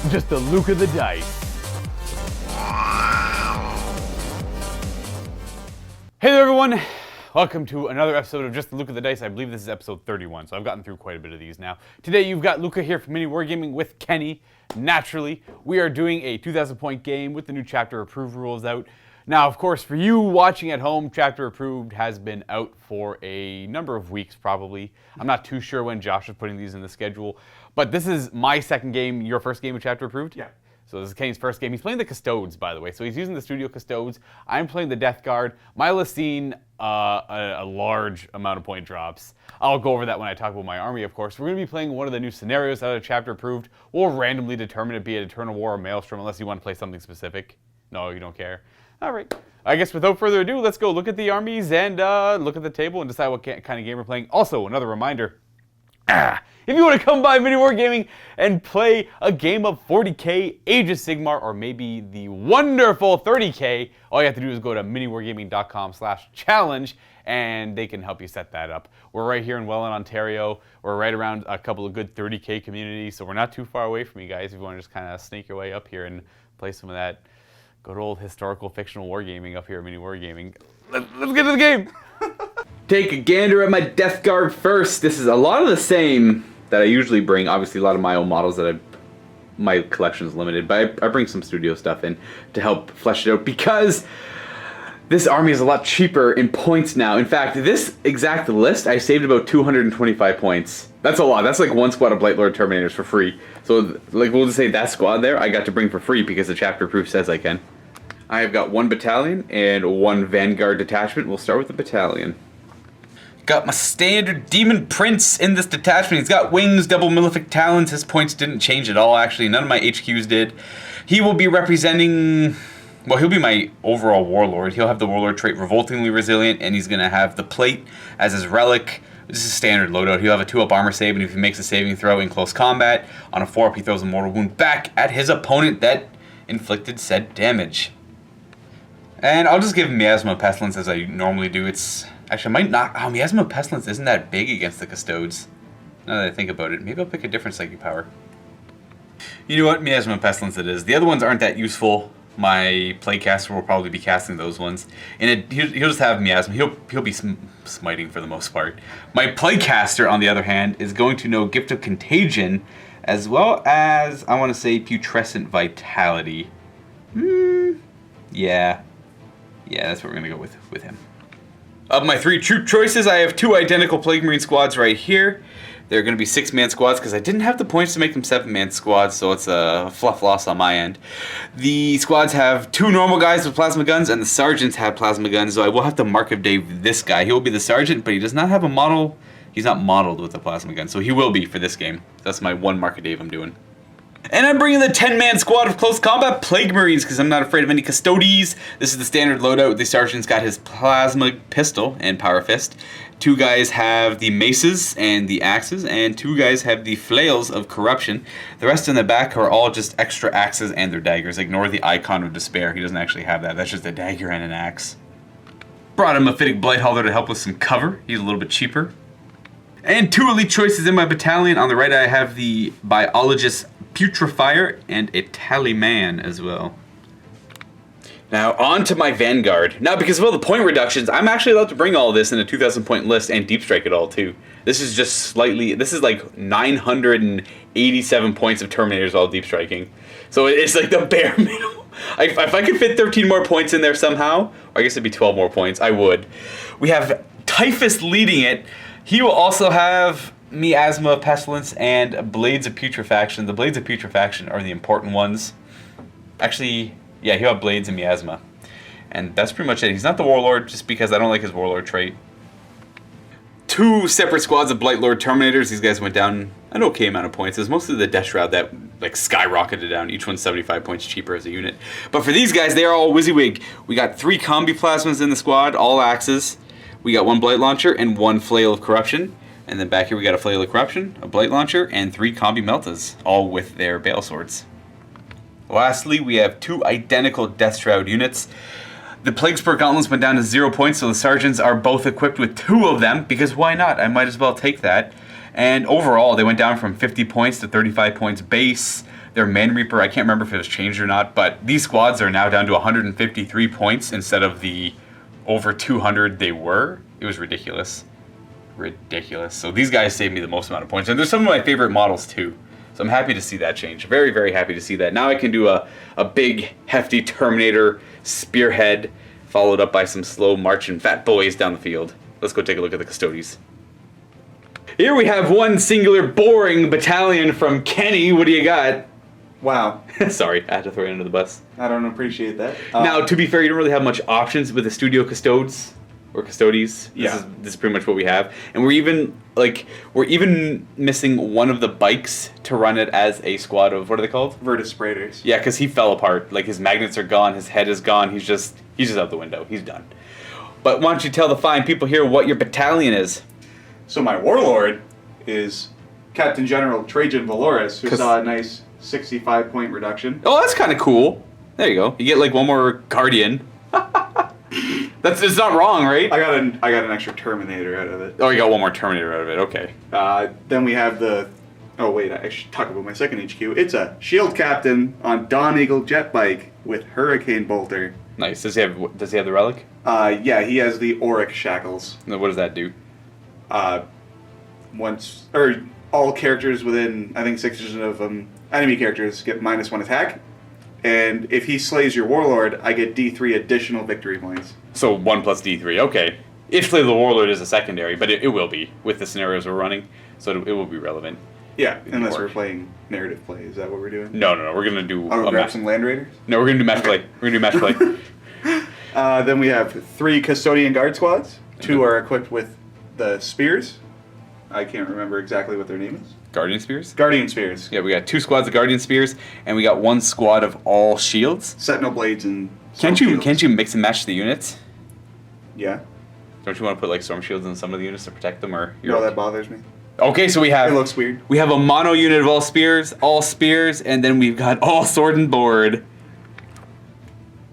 Just the Luka the dice. Hey there everyone, welcome to another episode of Just the Luka the dice. I believe this is episode 31, so I've gotten through quite a bit of these now. Today you've got Luka here from MiniWarGaming with Kenny. Naturally, we are doing a 2,000 point game with the new chapter approved rules out. Now, of course, for you watching at home, chapter approved has been out for a number of weeks probably. I'm not too sure when Josh is putting these in the schedule, but this is my second game, your first game with chapter approved? Yeah. So this is Kenny's first game. He's playing the Custodes, by the way. So he's using the Studio Custodes. I'm playing the Death Guard. Mila's seen a large amount of point drops. I'll go over that when I talk about my army, of course. We're going to be playing one of the new scenarios out of chapter approved. We'll randomly determine it, be it Eternal War or Maelstrom, unless you want to play something specific. No, you don't care. All right. I guess without further ado, let's go look at the armies and look at the table and decide what kind of game we're playing. Also, another reminder. If you want to come by MiniWarGaming and play a game of 40k, Age of Sigmar, or maybe the wonderful 30k, all you have to do is go to miniwargaming.com/challenge and they can help you set that up. We're right here in Welland, Ontario. We're right around a couple of good 30k communities, so we're not too far away from you guys if you want to just kind of sneak your way up here and play some of that good old historical fictional wargaming up here at MiniWarGaming. Let's get to the game! Take a gander at my Death Guard first. This is a lot of the same that I usually bring. Obviously, a lot of my own models that my collection is limited, but I bring some studio stuff in to help flesh it out because this army is a lot cheaper in points now. In fact, this exact list, I saved about 225 points. That's a lot. That's like one squad of Blightlord Terminators for free. So, like, we'll just say that squad there, I got to bring for free because the chapter proof says I can. I've got one battalion and one Vanguard detachment. We'll start with the battalion. Got my standard Demon Prince in this detachment. He's got wings, double malefic talons. His points didn't change at all, actually. None of my HQs did. He will be representing... Well, he'll be my overall warlord. He'll have the warlord trait Revoltingly Resilient, and he's going to have the plate as his relic. This is standard loadout. He'll have a 2-up armor save, and if he makes a saving throw in close combat, on a 4-up he throws a mortal wound back at his opponent that inflicted said damage. And I'll just give him Miasma Pestilence as I normally do. It's... Actually, I might not... Oh, Miasma Pestilence isn't that big against the Custodes. Now that I think about it, maybe I'll pick a different Psychic Power. You know what? Miasma Pestilence it is. The other ones aren't that useful. My Playcaster will probably be casting those ones. And he'll just have Miasma. He'll be smiting for the most part. My Playcaster, on the other hand, is going to know Gift of Contagion, as well as, I want to say, Putrescent Vitality. Yeah, that's what we're going to go with him. Of my 3 troop choices, I have 2 identical Plague Marine squads right here. They're going to be 6-man squads because I didn't have the points to make them 7-man squads, so it's a fluff loss on my end. The squads have 2 normal guys with plasma guns, and the sergeants have plasma guns, so I will have to Mark of Dave this guy. He will be the sergeant, but he does not have a model. He's not modeled with a plasma gun, so he will be for this game. That's my one Mark of Dave I'm doing. And I'm bringing the 10-man squad of close combat Plague Marines because I'm not afraid of any Custodes. This is the standard loadout. The sergeant's got his plasma pistol and power fist. 2 guys have the maces and the axes, and 2 guys have the flails of corruption. The rest in the back are all just extra axes and their daggers. Ignore the icon of despair. He doesn't actually have that. That's just a dagger and an axe. Brought him a Fittic Blightholder to help with some cover. He's a little bit cheaper. And 2 elite choices in my battalion. On the right I have the Biologist Putrefier and a Tallyman as well. Now on to my Vanguard. Now because of all the point reductions, I'm actually allowed to bring all this in a 2,000 point list and deep strike it all too. This is just slightly, this is like 987 points of Terminators all deep striking. So it's like the bare minimum. If I could fit 13 more points in there somehow, or I guess it'd be 12 more points, I would. We have Typhus leading it. He will also have Miasma Pestilence and Blades of Putrefaction. The Blades of Putrefaction are the important ones. Actually, yeah, he'll have Blades and Miasma. And that's pretty much it. He's not the Warlord, just because I don't like his Warlord trait. 2 separate squads of Blightlord Terminators. These guys went down an okay amount of points. It was mostly the Death Shroud that like skyrocketed down. Each one's 75 points cheaper as a unit. But for these guys, they are all WYSIWYG. We got 3 Combi Plasmas in the squad, all axes. We got 1 Blight Launcher and 1 Flail of Corruption. And then back here we got a Flail of Corruption, a Blight Launcher, and 3 Combi Meltas, all with their Bale Swords. Lastly, we have 2 identical Death Shroud units. The Plague Spur Gauntlets went down to 0 points, so the Sergeants are both equipped with 2 of them, because why not? I might as well take that. And overall, they went down from 50 points to 35 points base. their Man Reaper, I can't remember if it was changed or not, but these squads are now down to 153 points instead of the over 200 they were. It was ridiculous. Ridiculous. So these guys saved me the most amount of points. And they're some of my favorite models too. So I'm happy to see that change. Very, very happy to see that. Now I can do a big, hefty Terminator spearhead, followed up by some slow marching fat boys down the field. Let's go take a look at the Custodes. Here we have one singular boring battalion from Kenny. What do you got? Wow. Sorry, I had to throw you under the bus. I don't appreciate that. Now, to be fair, you don't really have much options with the Studio Custodes or Custodes. Yeah. This is pretty much what we have, and we're even missing one of the bikes to run it as a squad of, what are they called? Vertisprators. Yeah, because he fell apart. Like his magnets are gone, his head is gone. He's just out the window. He's done. But why don't you tell the fine people here what your battalion is? So my warlord is Captain General Trajan Valoris, who 'Cause- saw a nice 65-point reduction. Oh, that's kind of cool. There you go. You get like one more guardian. It's not wrong, right? I got an extra Terminator out of it. Oh, you got one more Terminator out of it. Okay. Then we have the... Oh wait, I should talk about my second HQ. It's a Shield Captain on Dawn Eagle jet bike with Hurricane Bolter. Nice. Does he have the relic? Yeah, he has the Auric Shackles. No, what does that do? All characters within, I think 6 of them, enemy characters get -1 attack. And if he slays your warlord, I get D3 additional victory points. So 1 plus D3. Okay. If Slay the Warlord is a secondary, but it will be with the scenarios we're running, so it will be relevant. Yeah, It'd unless work. we're playing narrative play. Is that what we're doing? No. We're gonna do. I'll go grab match. some Land Raiders. No, we're gonna do match play. We're gonna do match play. Then we have 3 Custodian Guard squads. 2 are equipped with the spears. I can't remember exactly what their name is. Guardian Spears. Guardian spears. Yeah, we got 2 squads of Guardian Spears, and we got 1 squad of all shields. Sentinel blades and Can't storm you shields. mix and match the units? Yeah. Don't you want to put like storm shields in some of the units to protect them, or No, that bothers me. Okay, so we It have looks weird. a mono unit of all spears, and then we've got all sword and board.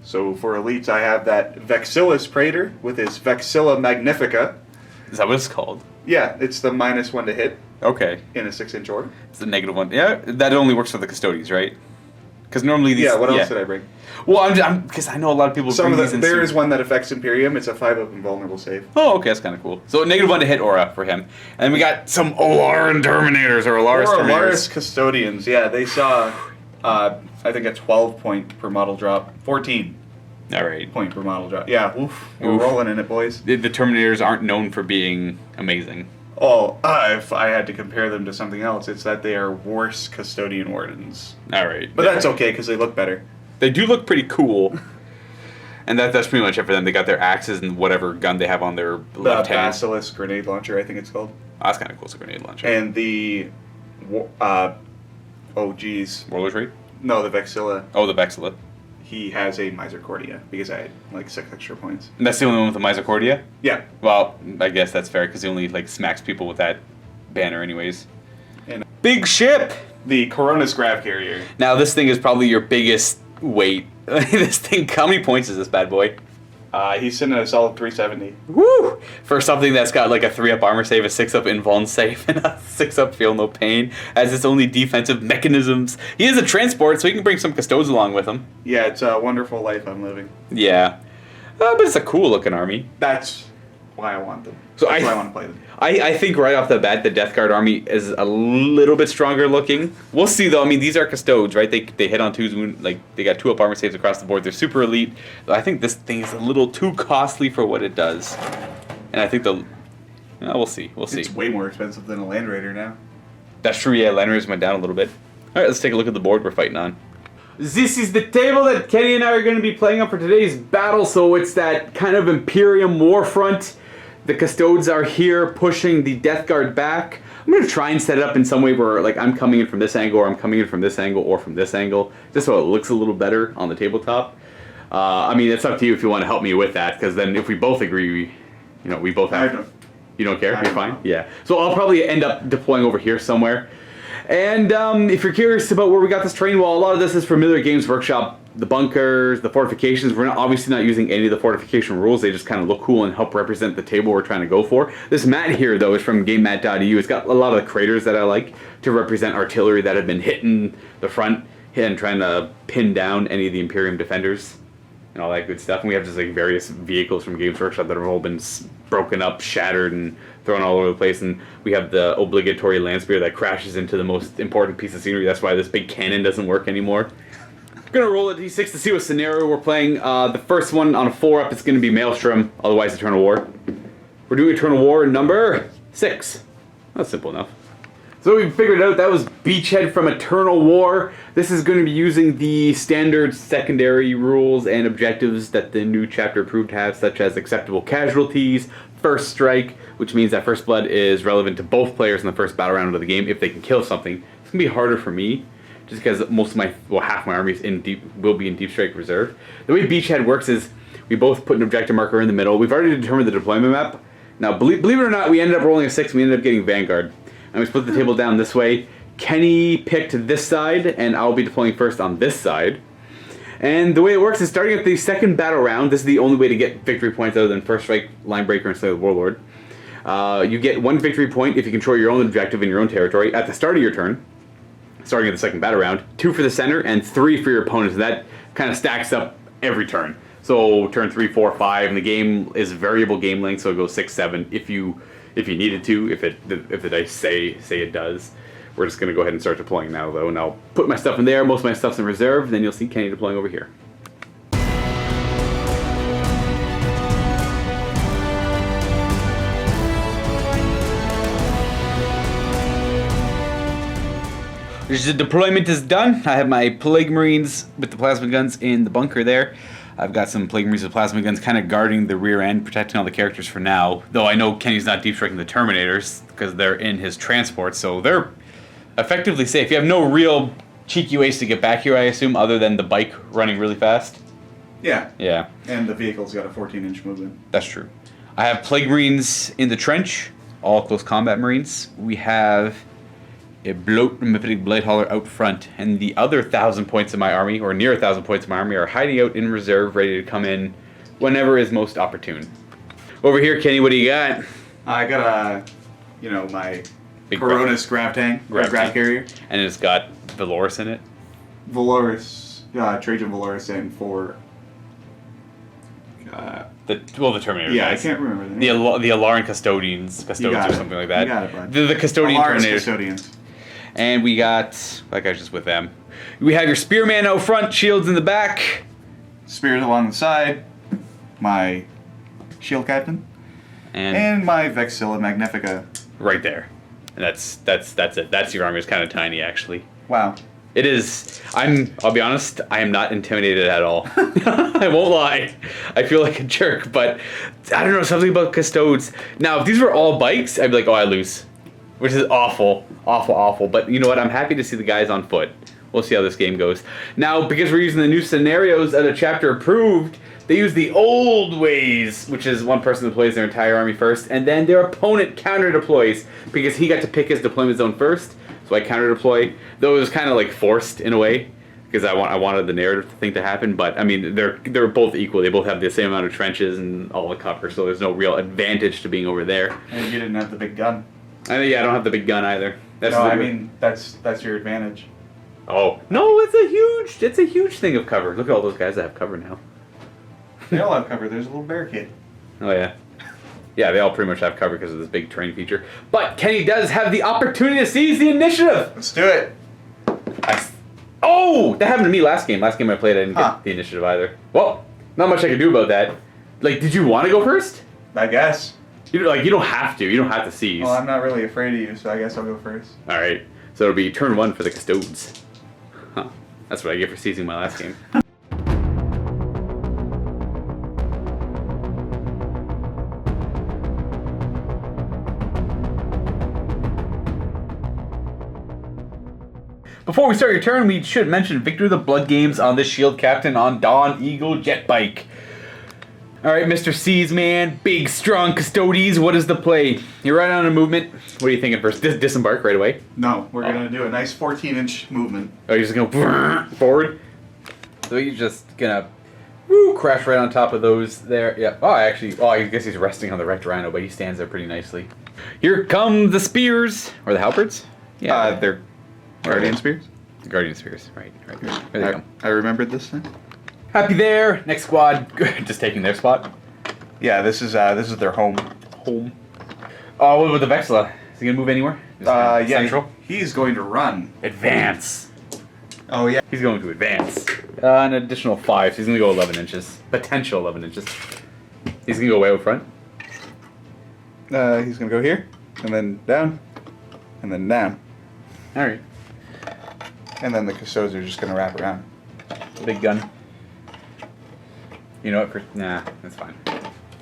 So for elites, I have that Vexillus Praetor with his Vexilla Magnifica. Is that what it's called? Yeah, it's the -1 to hit Okay, in a 6-inch orb. it's the -1. Yeah, that only works for the Custodes, right? Because normally these. Yeah, what else did I bring? Well, I'm because I know a lot of people Some bring of the, these in. there is one that affects Imperium. It's a 5-up invulnerable save. Oh, okay, that's kind of cool. So -1 to hit aura for him, and then we got some Olaran Terminators or Alaris Or Terminators. Alaris Custodians. Yeah, they saw, I think, a 12-point per model drop. 14 All right. point per model drop. Yeah, oof. We're Oof. rolling in it, boys. The Terminators aren't known for being amazing. Oh, if I had to compare them to something else, it's that they are worse Custodian Wardens. All right, But that's okay, because they look better. They do look pretty cool. And that's pretty much it for them. They got their axes and whatever gun they have on their The left hand. Basilisk Grenade Launcher, I think it's called. Oh, that's kind of cool. It's a grenade launcher. And the... oh, geez. Warlord's Raid? No, the Vexilla. Oh, the Vexilla. He has a Misericordia, because I had, like, 6 extra points. And that's the only one with the Misericordia? Yeah. Well, I guess that's fair, because he only, like, smacks people with that banner anyways. And Big ship! the Coronis Grav Carrier. Now, this thing is probably your biggest weight. This thing, how many points is this bad boy? He's sitting at a solid 370. Woo! For something that's got like a 3-up armor save, a 6-up invuln save, and a 6-up feel no pain, as its only defensive mechanisms. He is a transport, so he can bring some Custodes along with him. Yeah, it's a wonderful life I'm living. Yeah. But it's a cool looking army. That's why I want them. So That's I- why I want to play them. I think right off the bat, the Death Guard army is a little bit stronger looking. We'll see though. I mean, these are Custodes, right? They hit on 2s, like they got 2-up armor saves across the board. They're super elite. I think this thing is a little too costly for what it does. And I think we'll see. We'll see. It's way more expensive than a Land Raider now. That's true, yeah, Land Raiders went down a little bit. Alright, let's take a look at the board we're fighting on. This is the table that Kenny and I are going to be playing on for today's battle, so it's that kind of Imperium war front. The Custodes are here pushing the Death Guard back. I'm going to try and set it up in some way where like I'm coming in from this angle, or I'm coming in from this angle, or from this angle, just so it looks a little better on the tabletop. I mean, it's up to you if you want to help me with that, because then if we both agree, we both have... You don't care? I You're don't fine? know. Yeah. So I'll probably end up deploying over here somewhere. And if you're curious about where we got this terrain, well, a lot of this is familiar Games Workshop. The bunkers, the fortifications, we're obviously not using any of the fortification rules. They just kind of look cool and help represent the table we're trying to go for. This mat here, though, is from GameMat.eu. It's got a lot of the craters that I like to represent artillery that have been hitting the front. and trying to pin down any of the Imperium defenders and all that good stuff. And we have just like various vehicles from Games Workshop that have all been broken up, shattered, and thrown all over the place. And we have the obligatory land spear that crashes into the most important piece of scenery. That's why this big cannon doesn't work anymore. We're gonna roll a d6 to see what scenario we're playing. The first one on a 4-up, it's gonna be Maelstrom, otherwise Eternal War. We're doing Eternal War number 6. That's simple enough. So we figured out that was Beachhead from Eternal War. This is going to be using the standard secondary rules and objectives that the new chapter approved have, such as acceptable casualties, first strike, which means that first blood is relevant to both players in the first battle round of the game if they can kill something. It's going to be harder for me, just because most of my, well, half my army will be in Deep Strike Reserve. The way Beachhead works is we both put an objective marker in the middle. We've already determined the deployment map. Now, believe it or not, we ended up rolling a 6. We ended up getting Vanguard. And we split the table down this way. Kenny picked this side, and I'll be deploying first on this side. And the way it works is starting at the second battle round. This is the only way to get victory points other than First Strike, Line Breaker, and Slay the Warlord. You get 1 victory point if you control your own objective in your own territory at the start of your turn, starting at the second battle round. 2 for the center, and 3 for your opponents. And that kind of stacks up every turn. So turn 3, 4, 5, and the game is variable game length, so it goes 6, 7 if you needed to, if the dice say it does. We're just gonna go ahead and start deploying now though, and I'll put my stuff in there, most of my stuff's in reserve, then you'll see Kenny deploying over here. The deployment is done. I have my Plague Marines with the plasma guns in the bunker there. I've got some Plague Marines with plasma guns kind of guarding the rear end, protecting all the characters for now. Though I know Kenny's not deep striking the Terminators because they're in his transport, so they're effectively safe. You have no real cheeky ways to get back here, I assume, other than the bike running really fast. Yeah. Yeah. And the vehicle's got a 14-inch movement. That's true. I have Plague Marines in the trench, all close combat Marines. We have a bloat Mythic Blade Hauler out front, and the other 1,000 points of my army, or near 1,000 points of my army, are hiding out in reserve, ready to come in whenever is most opportune. Over here, Kenny, what do you got? I got my Big Coronis grav tank, Grav tank. carrier. And it's got Valoris in it. Valoris, Trajan Valoris, and 4. The Terminator. Yeah, guys. I can't remember the name. The Alarin Custodes or something like that. You got it, bud. The Custodian Alaris Terminator. Custodians. And we got, that guy's just with them. We have your Spearman out front, shields in the back. Spears along the side. My shield captain. And my Vexilla Magnifica. Right there. And that's it. That's your army. It's kind of tiny, actually. Wow. It is. I'll be honest, I am not intimidated at all. I won't lie. I feel like a jerk, but I don't know, something about Custodes. Now, if these were all bikes, I'd be like, oh, I lose. Which is awful. Awful, awful. But you know what? I'm happy to see the guys on foot. We'll see how this game goes. Now, because we're using the new scenarios that a chapter approved, they use the old ways, which is one person deploys their entire army first, and then their opponent counter deploys, because he got to pick his deployment zone first. So I counter deploy, though it was kind of like forced in a way, because I wanted the narrative thing to happen. But I mean, they're both equal. They both have the same amount of trenches and all the cover, so there's no real advantage to being over there. And you didn't have the big gun. I don't have the big gun either. That's your advantage. Oh no, it's a huge thing of cover. Look at all those guys that have cover now. They all have cover. There's a little barricade. Oh yeah. Yeah, they all pretty much have cover because of this big terrain feature. But Kenny does have the opportunity to seize the initiative. Let's do it. Oh, that happened to me last game. Last game I played, I didn't get the initiative either. Well, not much I can do about that. Like, did you want to go first? I guess. You don't have to. You don't have to seize. Well, I'm not really afraid of you, so I guess I'll go first. All right. So it'll be turn 1 for the Custodes. Huh. That's what I get for seizing my last game. Before we start your turn, we should mention Victor the Blood Games on this Shield Captain on Dawn Eagle Jet Bike. Alright, Mr. C's man, big, strong Custodes, what is the play? You're right on a movement. What are you thinking first? Disembark right away? No, we're going to do a nice 14-inch movement. Oh, you're just going to forward? So you're just going to crash right on top of those there. Yeah. I guess he's resting on the wrecked rhino, but he stands there pretty nicely. Here come the spears. Or the halberds? Yeah. They're Guardian Spears. Guardian Spheres. Right. There you go. I remembered this thing. Happy there. Next squad. Just taking their spot. Yeah, this is their home. Oh, what about the Vexla? Is he gonna move anywhere? Yeah, Central. he's going to run. Advance. Oh yeah. He's going to advance. An additional 5, so he's gonna go 11 inches. Potential 11 inches. He's gonna go way out front. He's gonna go here, and then down, and then down, All right. and then the Custodes are just gonna wrap around. Big gun. You know what? Nah, that's fine.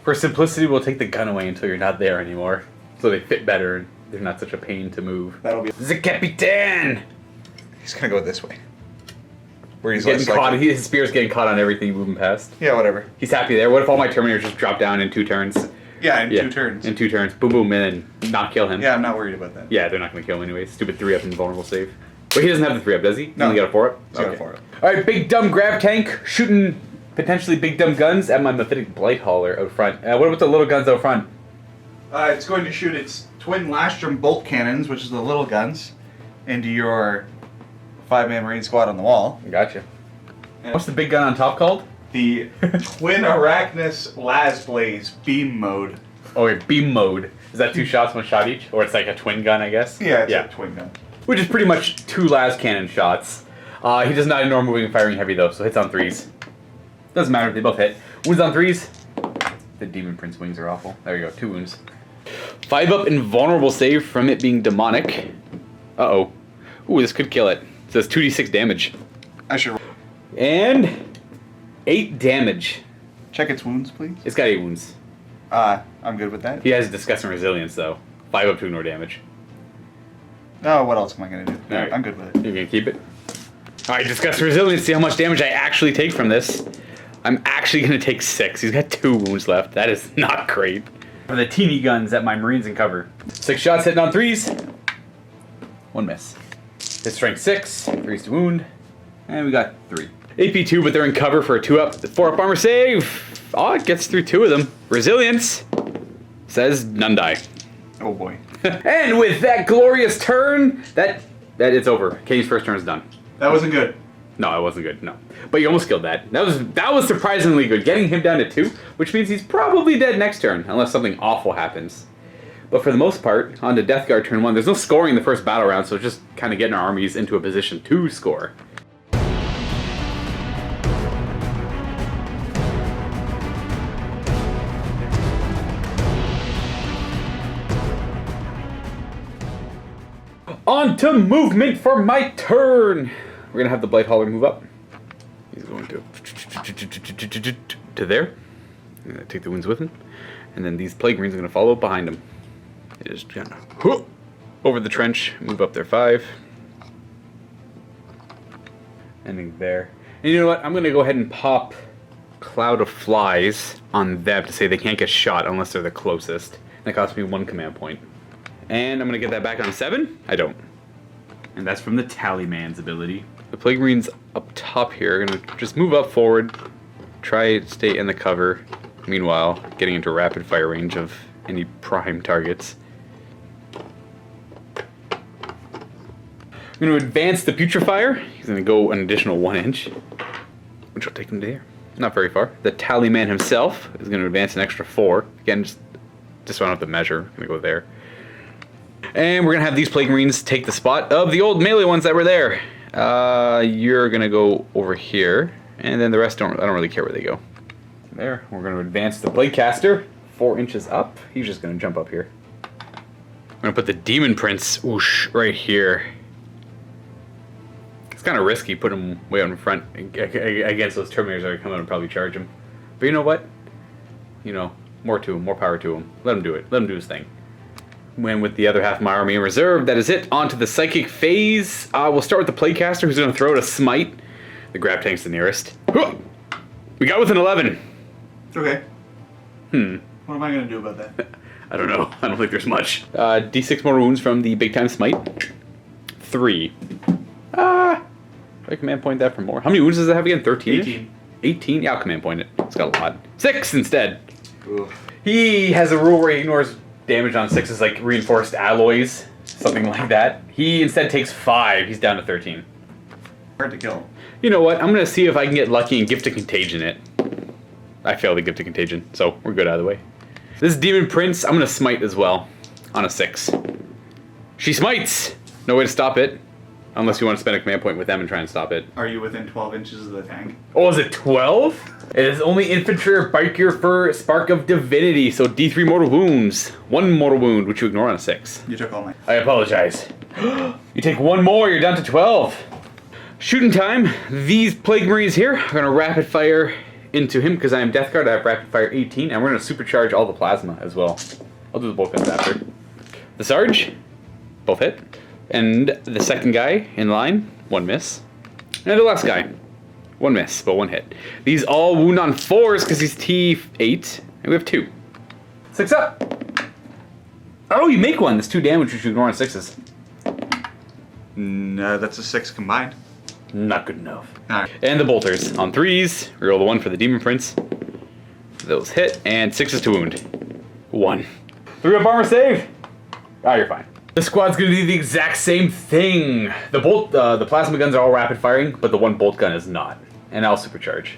For simplicity, we'll take the gun away until you're not there anymore, so they fit better and they're not such a pain to move. That'll be. The Capitan. He's gonna go this way. Where he's Getting less caught. likely- His spear's getting caught on everything moving past. Yeah, whatever. He's happy there. What if all my Terminators just drop down in 2 turns? Yeah, in 2 turns. In 2 turns. Boom, boom, and then not kill him. Yeah, I'm not worried about that. Yeah, they're not going to kill him anyway. Stupid 3-up invulnerable save. But he doesn't have the 3-up, does he? He's No. only got a 4-up? He's got a 4-up. Alright, big dumb grab tank shooting potentially big dumb guns at my Mephitic Blight Hauler out front. What about the little guns out front? It's going to shoot its twin Lastrum bolt cannons, which is the little guns, into your 5-man Marine squad on the wall. Gotcha. What's the big gun on top called? The twin Arachnus Lasblaze beam mode. Oh, wait, beam mode. Is that 2 shots, 1 shot each? Or it's like a twin gun, I guess? Yeah, it's a twin gun. Which is pretty much 2 las cannon shots. He does not ignore moving and firing heavy though, so hits on 3s. Doesn't matter if they both hit. Wounds on 3s. The Demon Prince wings are awful. There you go, 2 wounds. 5-up invulnerable save from it being demonic. Uh-oh. Ooh, this could kill it. It says 2d6 damage. I should And 8 damage. check its wounds, please. It's got 8 wounds. I'm good with that. He has disgusting resilience though. 5-up to ignore damage. Oh, what else am I gonna do? All right. I'm good with it. You're gonna keep it? Alright, disgusting resilience. See how much damage I actually take from this. I'm actually gonna take 6. He's got 2 wounds left. That is not great. For the teeny guns that my Marines in cover. 6 shots hitting on 3s. 1 miss. His strength 6, 3s to wound. And we got 3. AP 2, but they're in cover for a 2-up, 4-up armor save. Oh, it gets through 2 of them. Resilience says none die. Oh boy. And with that glorious turn, that it's over. Katie's first turn is done. That wasn't good. No, it wasn't good. No, but you almost killed that. That was surprisingly good. Getting him down to 2, which means he's probably dead next turn, unless something awful happens. But for the most part, on to Death Guard turn 1. There's no scoring in the first battle round, so it's just kind of getting our armies into a position to score. On to movement for my turn. We're gonna have the Blight Hauler move up. He's going to there. I'm gonna take the wounds with him, and then these Plague Marines are gonna follow behind him. Just gonna over the trench, move up there 5, ending there. And you know what? I'm gonna go ahead and pop Cloud of Flies on them to say they can't get shot unless they're the closest. That costs me 1 command point. And I'm going to get that back on 7. I don't. And that's from the Tallyman's ability. The Plague Marines up top here are going to just move up forward, try to stay in the cover. Meanwhile, getting into rapid fire range of any prime targets. I'm going to advance the Putrefier. He's going to go an additional 1 inch, which will take him to here. Not very far. The Tallyman himself is going to advance an extra 4. Again, just round up the measure. Going to go there. And we're going to have these Plague Marines take the spot of the old melee ones that were there. You're going to go over here. And then the rest I don't really care where they go. There. We're going to advance the Bladecaster 4 inches up. He's just going to jump up here. I'm going to put the Demon Prince right here. It's kind of risky putting him way out in front against those Terminators that are coming out and probably charge him. But you know what? You know, more to him, more power to him. Let him do it. Let him do his thing. When with the other half of my army in reserve, that is it. On to the Psychic phase. We'll start with the Plaguecaster, who's going to throw out a Smite. The Grab Tank's the nearest. We got with an 11. Okay. What am I going to do about that? I don't know. I don't think there's much. D6 more wounds from the Big Time Smite. 3. I command point that for more. How many wounds does it have again? 13? 18. 18? Yeah, I'll command point it. It's got a lot. 6 instead. Oof. He has a rule where he ignores damage on 6s, like reinforced alloys, something like that. He instead takes 5. He's down to 13. Hard to kill. You know what? I'm gonna see if I can get lucky and gift a contagion it. I failed to gift a contagion, so we're good either way. This Demon Prince, I'm gonna smite as well on a 6. She smites! No way to stop it. Unless you want to spend a command point with them and try and stop it. Are you within 12 inches of the tank? Oh, is it 12? It is only infantry or biker for Spark of Divinity, so D3 mortal wounds. 1 mortal wound, which you ignore on a 6. You took all mine. I apologize. You take 1 more, you're down to 12. Shooting time. These Plague Marines here are going to rapid fire into him because I am Death Guard. I have rapid fire 18, and we're going to supercharge all the plasma as well. I'll do the bolt guns after. The Sarge, both hit. And the second guy in line, 1 miss. And the last guy, 1 miss, but 1 hit. These all wound on 4s because he's T8, and we have 2. 6 up. Oh, you make 1. That's 2 damage, which you ignore on 6s. No, that's a 6 combined. Not good enough. Alright. And the bolters on 3s. Reroll the 1 for the Demon Prince. Those hit, and 6s to wound. 1. 3 up armor save. Ah, you're fine. The squad's gonna do the exact same thing. The plasma guns are all rapid firing, but the 1 bolt gun is not. And I'll supercharge.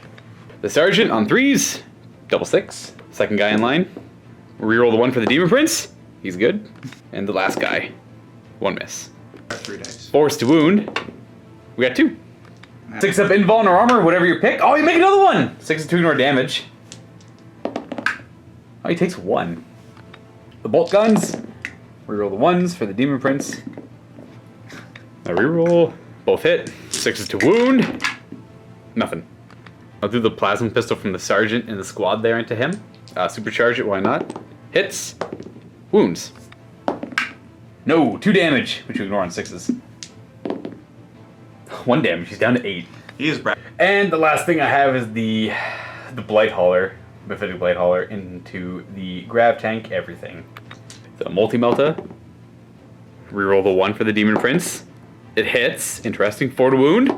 The sergeant on 3s, double 6. Second guy in line. Reroll the 1 for the Demon Prince. He's good. And the last guy, 1 miss. 3 dice. 4s to wound. We got 2. 6 up invuln or armor, whatever you pick. Oh, you make another 1. 6 to ignore damage. Oh, he takes 1. The bolt guns. Reroll the 1s for the Demon Prince. Now reroll. Both hit. 6s to wound. Nothing. I'll do the plasma pistol from the sergeant in the squad there into him. Supercharge it, why not? Hits. Wounds. No, 2 damage, which you ignore on 6s. 1 damage, he's down to 8. He is bright. And the last thing I have is the Blight Hauler, Mephitic Blight Hauler, into the Grav Tank, everything. The Multi-Melta. Reroll the 1 for the Demon Prince. It hits. Interesting. 4 to wound.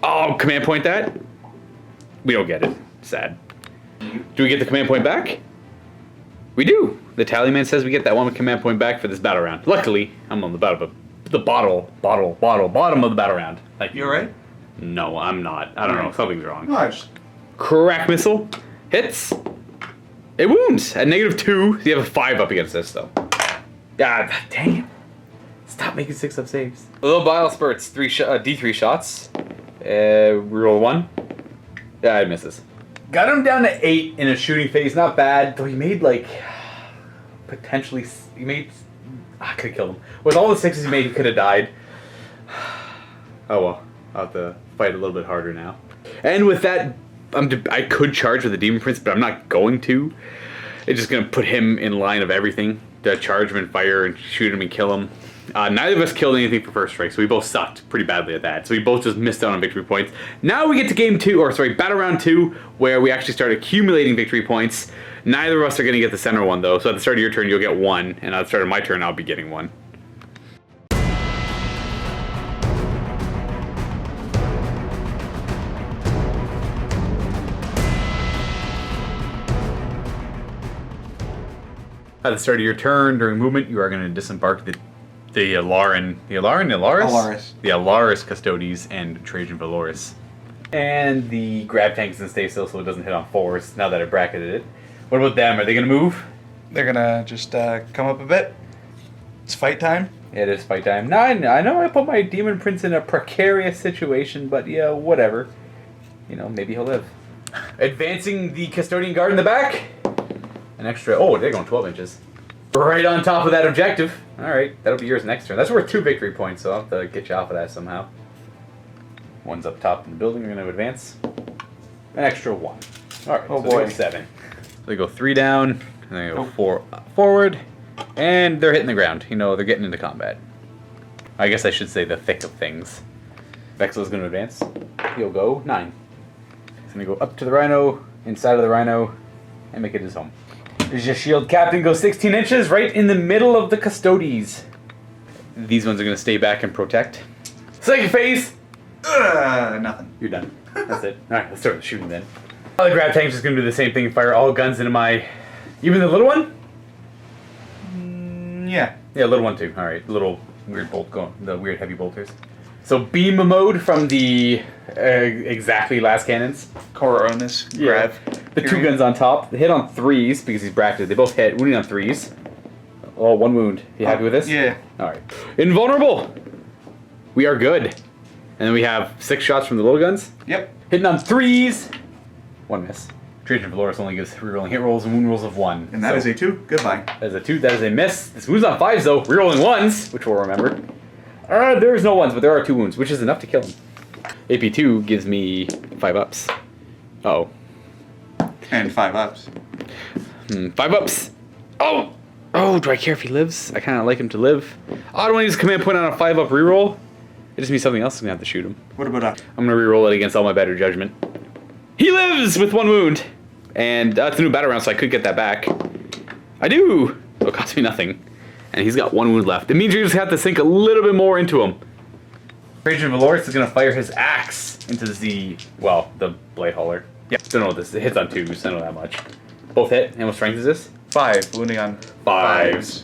Oh, command point that. We don't get it. Sad. Do we get the command point back? We do. The Tallyman says we get that 1 command point back for this battle round. Luckily, I'm on the bottom of the bottom of the battle round. Thank you. You alright? No, I'm not. I don't know. Something's wrong. No, I just... Crack missile. Hits. It wounds at -2. You have a 5 up against this, though. God dang it. Stop making 6 up saves. A little bile spurts. D3 shots. Reroll 1. Yeah, it misses. Got him down to 8 in a shooting phase. Not bad. Though he made, like, potentially... He made... I could have killed him. With all the 6s he made, he could have died. Oh well. I'll have to fight a little bit harder now. And with that... I could charge with the Demon Prince, but I'm not going to. It's just going to put him in line of everything. To charge him and fire and shoot him and kill him. Neither of us killed anything for first strike, so we both sucked pretty badly at that. So we both just missed out on victory points. Now we get to battle round 2, where we actually start accumulating victory points. Neither of us are going to get the center one, though. So at the start of your turn, you'll get 1, and at the start of my turn, I'll be getting 1. At the start of your turn, during movement, you are going to disembark the Alaris Custodes and Trajan Valoris. And the grab tank is going to stay still so it doesn't hit on 4s, now that I bracketed it. What about them? Are they going to move? They're gonna just come up a bit. It's fight time. Yeah, it is fight time. No, I know I put my Demon Prince in a precarious situation, but yeah, whatever. You know, maybe he'll live. Advancing the Custodian Guard in the back. An extra... Oh, they're going 12 inches. Right on top of that objective. Alright, that'll be yours next turn. That's worth 2 victory points, so I'll have to get you off of that somehow. 1's up top in the building. We're going to advance. An extra 1. Alright, oh so boy. they go 7. So they go 3 down, and they go 4 forward, and they're hitting the ground. You know, they're getting into combat. I guess I should say the thick of things. Vexel's going to advance. He'll go 9. He's going to go up to the Rhino, inside of the Rhino, and make it his home. There's your shield captain, goes 16 inches, right in the middle of the Custodes. These ones are going to stay back and protect. Second phase! Nothing. You're done. That's it. Alright, let's start the shooting then. The grab tank's just going to do the same thing, fire all guns into my... Even the little one? Yeah. Yeah, little one too. Alright, little weird bolt going, the weird heavy bolters. So beam mode from the exactly last cannons. Coronis, Grav. The two guns on top. They hit on 3s because he's bracketed. They both hit, wounding on 3s. Oh, 1 wound. You happy with this? Yeah. Alright. Invulnerable! We are good. And then we have 6 shots from the little guns. Yep. Hitting on 3s. 1 miss. Trajan Valoris only gives 3 rolling hit rolls and wound rolls of 1. And that is a 2. Goodbye. That is a 2. That is a miss. This wound's on 5s though. Rerolling 1s, which we'll remember. There's no 1s, but there are 2 wounds, which is enough to kill him. AP2 gives me 5 ups. Uh-oh. And 5 ups. 5 ups. Oh! Oh, do I care if he lives? I kind of like him to live. Oh, I don't want to use command point on a 5-up reroll. It just means something else is going to have to shoot him. What about up? I'm going to reroll it against all my better judgment. He lives with 1 wound. And that's a new battle round, so I could get that back. I do! So it cost me nothing. And he's got 1 wound left. It means you just have to sink a little bit more into him. Trajan Valoris is going to fire his axe into the blade hauler. Yeah, don't know what this is. It hits on 2s, I know that much. Both hit. And what strength is this? 5. Wounding on 5s.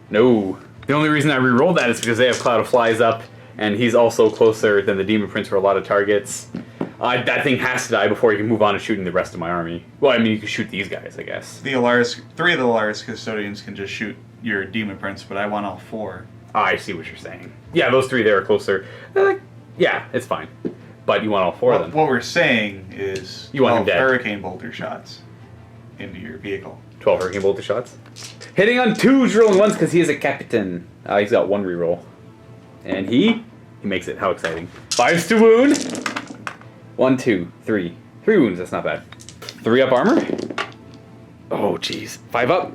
No. The only reason I re-rolled that is because they have Cloud of Flies up, and he's also closer than the Demon Prince for a lot of targets. That thing has to die before you can move on to shooting the rest of my army. Well, I mean, you can shoot these guys, I guess. The Alaris, 3 of the Alaris Custodians can just shoot your Demon Prince, but I want all 4. I see what you're saying. Yeah, those 3 there are closer. Yeah, it's fine. But you want all 4 of them. What we're saying is you want him dead. Hurricane Bolter shots into your vehicle. 12 Hurricane Bolter shots. Hitting on 2s, rolling 1s because he is a captain. He's got 1 reroll. And he makes it. How exciting. 5s to wound. 1, 2, 3. 3 wounds, that's not bad. 3 up armor. Oh, jeez. 5 up.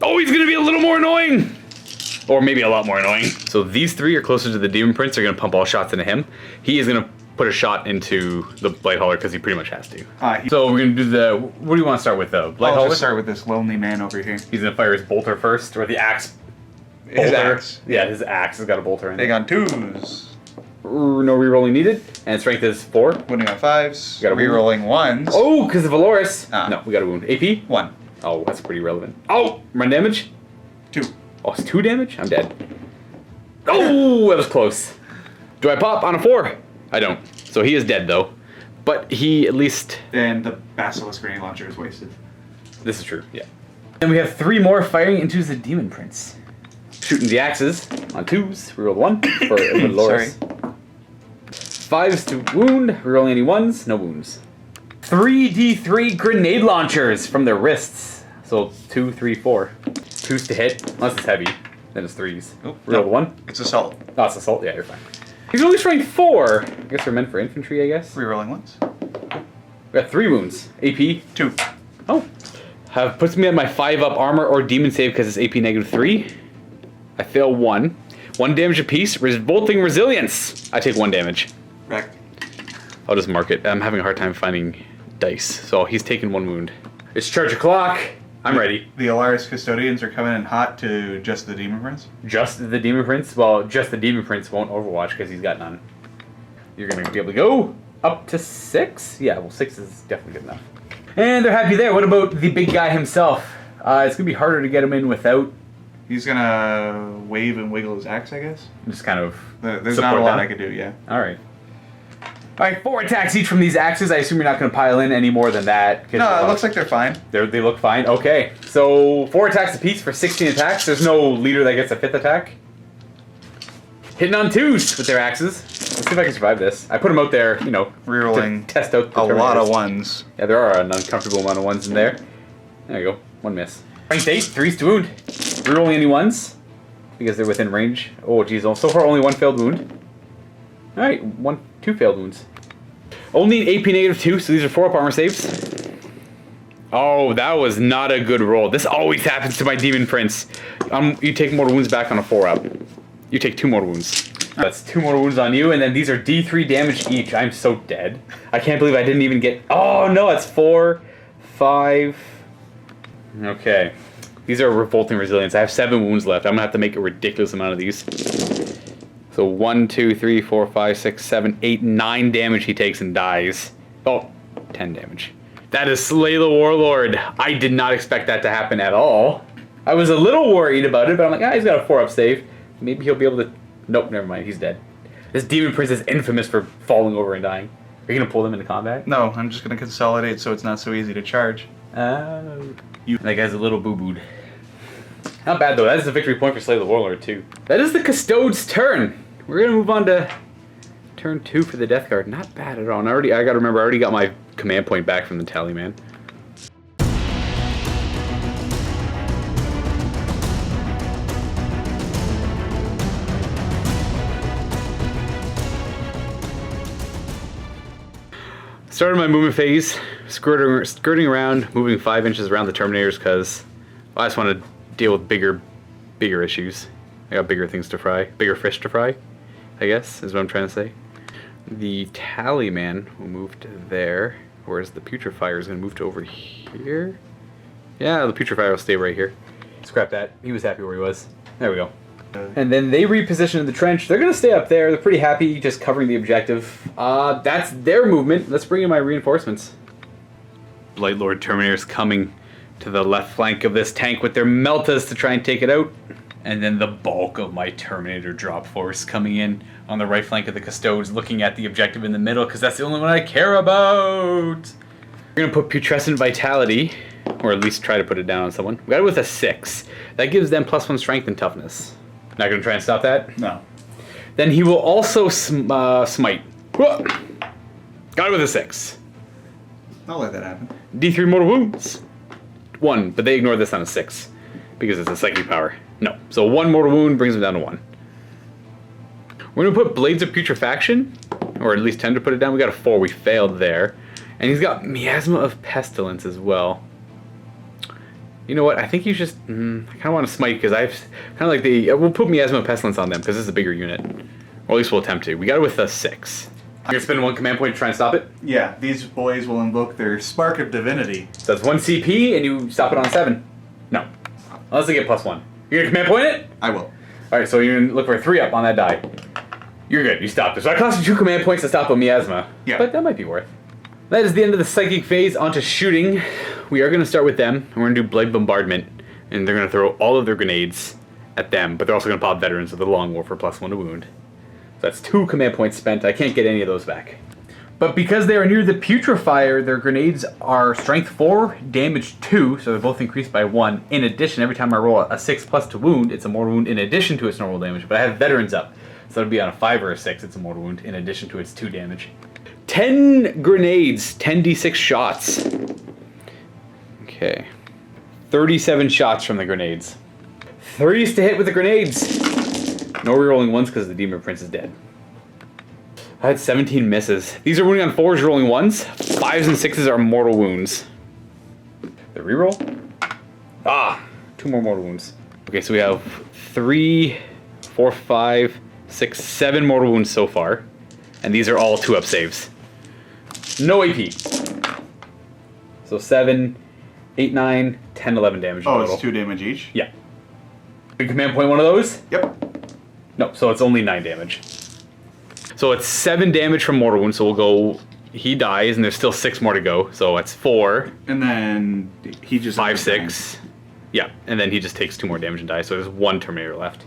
Oh, he's going to be a little more annoying. Or maybe a lot more annoying. So these 3 are closer to the Demon Prince. They're going to pump all shots into him. He is going to put a shot into the Blade Hauler because he pretty much has to. So we're going to do the... What do you want to start with, though? Blade Hauler? Just start with this lonely man over here. He's going to fire his bolter first, or the axe. His axe. Yeah, his axe has got a bolter in it. Big on 2s. No rerolling needed. And strength is 4. Wounding on 5s. Got a rerolling 1s. Oh, because of Valoris. No, we got a wound. AP? 1. Oh, that's pretty relevant. Oh, run damage? 2. Oh, it's 2 damage? I'm dead. Oh, that was close. Do I pop on a 4? I don't. So he is dead, though. But he at least... And the Basilisk grenade launcher is wasted. This is true, yeah. Then we have 3 more firing into the Demon Prince. Shooting the axes on 2s. Reroll 1 for Valoris. Sorry. 5s to wound. Rerolling any 1s. No wounds. 3d3 grenade launchers from their wrists. So 2, 3, 4. 2s to hit, unless it's heavy. Then it's 3s. Oh, Reroll 1. It's assault. Oh, it's assault? Yeah, you're fine. He's only strength 4. I guess they're meant for infantry, I guess. Rerolling 1s. We got 3 wounds. AP? 2. Oh. Puts me at my 5-up armor or demon save because it's AP -3. I fail 1. 1 damage apiece. Revolting resilience. I take 1 damage. Back. I'll just mark it. I'm having a hard time finding dice. So he's taking 1 wound. It's charge o'clock. I'm ready. The Alaris Custodians are coming in hot to just the Demon Prince? Just the Demon Prince? Well, just the Demon Prince won't Overwatch because he's got none. You're going to be able to go up to 6? Yeah, well, 6 is definitely good enough. And they're happy there. What about the big guy himself? It's going to be harder to get him in without... He's going to wave and wiggle his axe, I guess? Just kind of... There's not a lot I could do, yeah. Alright. Alright, 4 attacks each from these axes. I assume you're not going to pile in any more than that. No, it looks like they're fine. They look fine. Okay, so 4 attacks apiece for 16 attacks. There's no leader that gets a 5th attack. Hitting on 2s with their axes. Let's see if I can survive this. I put them out there, you know, rerolling to test out the a lot of Terminators. 1s. Yeah, there are an uncomfortable amount of 1s in there. There you go. 1 miss. Strength 8, 3s to wound. Rerolling any 1s because they're within range. Oh, geez. So far, only 1 failed wound. Alright, 2 failed wounds. Only an AP -2, so these are 4-up armor saves. Oh, that was not a good roll. This always happens to my Demon Prince. You take more wounds back on a 4-up. You take 2 more wounds. That's 2 more wounds on you, and then these are D3 damage each. I'm so dead. I can't believe I didn't even get... Oh, no, it's 4, 5... Okay. These are Revolting Resilience. I have 7 wounds left. I'm going to have to make a ridiculous amount of these. So 1, 2, 3, 4, 5, 6, 7, 8, 9 damage he takes and dies. Oh, 10 damage. That is Slay the Warlord. I did not expect that to happen at all. I was a little worried about it, but I'm like, he's got a 4-up save. Maybe he'll be able to... Nope, never mind. He's dead. This Demon Prince is infamous for falling over and dying. Are you gonna pull them into combat? No, I'm just gonna consolidate so it's not so easy to charge. That guy's a little boo-booed. Not bad though. That is a victory point for Slay the Warlord too. That is the Custodes' turn. We're gonna move on to turn 2 for the Death Guard. Not bad at all. And I gotta remember, I already got my command point back from the Tallyman. Started my movement phase, skirting around, moving 5 inches around the Terminators because I just want to deal with bigger issues. I got bigger things to fry, bigger fish to fry, I guess, is what I'm trying to say. The Tallyman will move to there, whereas the Putrefier is going to move to over here. Yeah, the Putrefier will stay right here. Scrap that. He was happy where he was. There we go. And then they reposition in the trench. They're going to stay up there. They're pretty happy just covering the objective. That's their movement. Let's bring in my reinforcements. Blight Lord Terminators coming to the left flank of this tank with their Meltas to try and take it out. And then the bulk of my Terminator drop force coming in on the right flank of the Custodes, looking at the objective in the middle, because that's the only one I care about. We're going to put Putrescent Vitality, or at least try to put it down on someone. We got it with a 6. That gives them +1 strength and toughness. Not going to try and stop that? No. Then he will also smite. Whoa. Got it with a 6. I'll let that happen. D3 mortal wounds. 1, but they ignore this on a 6 because it's a psychic power. No. So 1 mortal wound brings him down to 1. We're going to put Blades of Putrefaction, or at least tend to put it down. We got a 4. We failed there. And he's got Miasma of Pestilence as well. You know what? I think you just... I kind of want to smite because I've kind of like the... We'll put Miasma of Pestilence on them because this is a bigger unit. Or at least we'll attempt to. We got it with a 6. You're going to spend 1 command point to try and stop it? Yeah, these boys will invoke their Spark of Divinity. So that's 1 CP and you stop it on 7. No. Unless they get +1. You're going to command point it? I will. Alright, so you're going to look for a 3 up on that die. You're good. You stopped it. So that cost you 2 command points to stop a Miasma. Yeah. But that might be worth. That is the end of the psychic phase. Onto shooting. We are going to start with them. And we're going to do Blade Bombardment. And they're going to throw all of their grenades at them. But they're also going to pop veterans with the Long War for +1 to wound. So that's 2 command points spent. I can't get any of those back. But because they are near the Putrefier, their grenades are strength 4, damage 2. So they're both increased by 1. In addition, every time I roll a 6+ to wound, it's a mortal wound in addition to its normal damage. But I have veterans up. So it'll be on a 5 or a 6, it's a mortal wound in addition to its 2 damage. 10 grenades, 10d6 shots. Okay. 37 shots from the grenades. 3s to hit with the grenades. No rerolling ones because the Demon Prince is dead. I had 17 misses. These are wounding on 4s, rolling 1s. 5s and 6s are mortal wounds. The reroll? 2 more mortal wounds. Okay, so we have 3, 4, 5, 6, 7 mortal wounds so far. And these are all 2-up saves. No AP. So 7, 8, 9, 10, 11 damage Oh, total. it's 2 damage each? Yeah. You command point one of those? Yep. No, so it's only 9 damage. So it's 7 damage from mortal wounds, so we'll go... He dies, and there's still 6 more to go, so it's 4. And then he just... 5, 6. Yeah, and then he just takes 2 more damage and dies, so there's 1 Terminator left.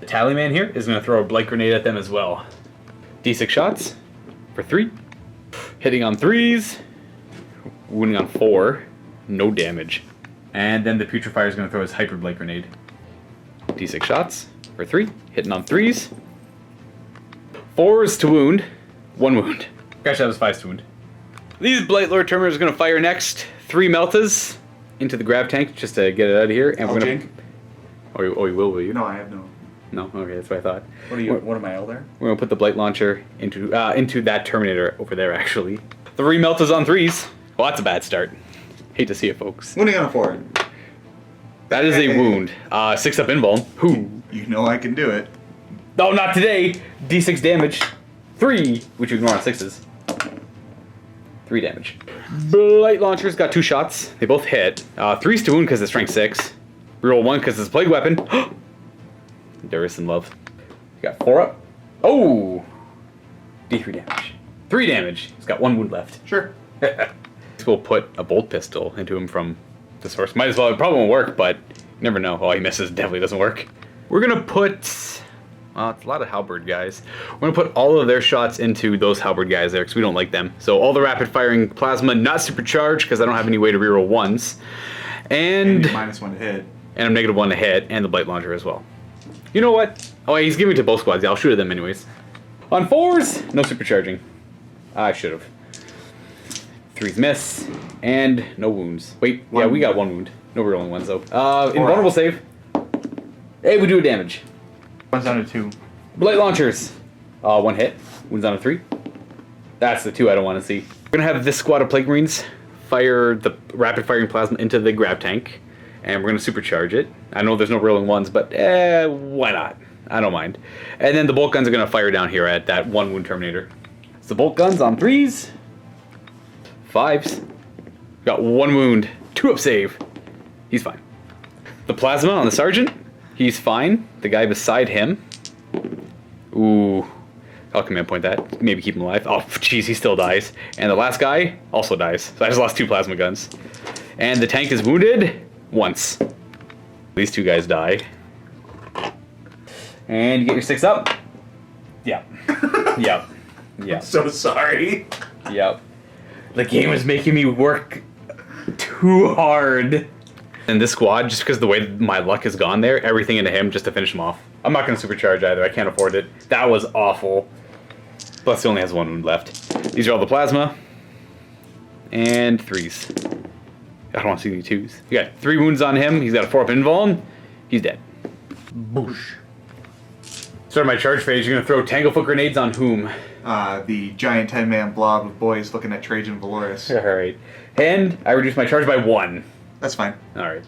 The Tallyman here is going to throw a Blight Grenade at them as well. D6 shots for 3. Hitting on 3s. Wounding on 4. No damage. And then the Putrefier is going to throw his Hyper Blight Grenade. D6 shots for 3. Hitting on 3s. 4s to wound. 1 wound. Gosh, that was 5s to wound. These Blight Lord Terminators are going to fire next. 3 Meltas into the grab tank just to get it out of here. And we're going to... Oh, you will you? No, I have no... No? Okay, that's what I thought. What am I, Elder? We're going to put the Blight Launcher into that Terminator over there, actually. 3 Meltas on 3s. Well, that's a bad start. Hate to see it, folks. Wounding on a 4. That is a wound. 6 up invuln. Who? You know I can do it. No, not today. D6 damage. 3, which you ignore on 6s. 3 damage. Blight Launcher's got 2 shots. They both hit. 3's to wound because it's strength 6. Reroll 1 because it's a plague weapon. There is some love. You got 4 up. Oh! D3 damage. 3 damage. He's got 1 wound left. Sure. We'll put a bolt pistol into him from the source. Might as well. It probably won't work, but you never know. Oh, he misses. Definitely doesn't work. We're going to put Well, it's a lot of halberd guys. We're going to put all of their shots into those halberd guys there because we don't like them. So all the rapid firing plasma, not supercharged because I don't have any way to reroll ones. And -1 to hit. And I'm -1 to hit, and the blight launcher as well. You know what? Oh, he's giving it to both squads. Yeah, I'll shoot at them anyways. On 4s, no supercharging. I should have. 3s miss, and no wounds. Wait, yeah, we got 1 wound. No rerolling ones though. Invulnerable save. Hey, we do a damage. One's down to 2. Blight launchers. 1 hit. Wounds on a 3. That's the 2 I don't want to see. We're gonna have this squad of Plague Marines fire the rapid firing plasma into the grab tank, and we're gonna supercharge it. I know there's no rolling ones, but why not? I don't mind. And then the bolt guns are gonna fire down here at that 1 wound terminator. So bolt guns on 3s, 5s. Got 1 wound, 2 up save. He's fine. The plasma on the sergeant, he's fine. The guy beside him, ooh, I'll command point that. Maybe keep him alive. Oh, jeez, he still dies. And the last guy also dies. So I just lost 2 plasma guns. And the tank is wounded once. These 2 guys die. And you get your 6 up. Yep. Yep. Yep. So sorry. Yep. The game was making me work too hard. And this squad, just because of the way my luck has gone there, everything into him just to finish him off. I'm not going to supercharge either. I can't afford it. That was awful. Plus, he only has 1 wound left. These are all the plasma. And 3s. I don't want to see any 2s. We got 3 wounds on him. He's got a 4-up invuln. He's dead. Boosh. Start my charge phase. You're going to throw Tanglefoot grenades on whom? The giant 10-man blob of boys looking at Trajan Valoris. Alright. And I reduce my charge by 1. That's fine. Alright.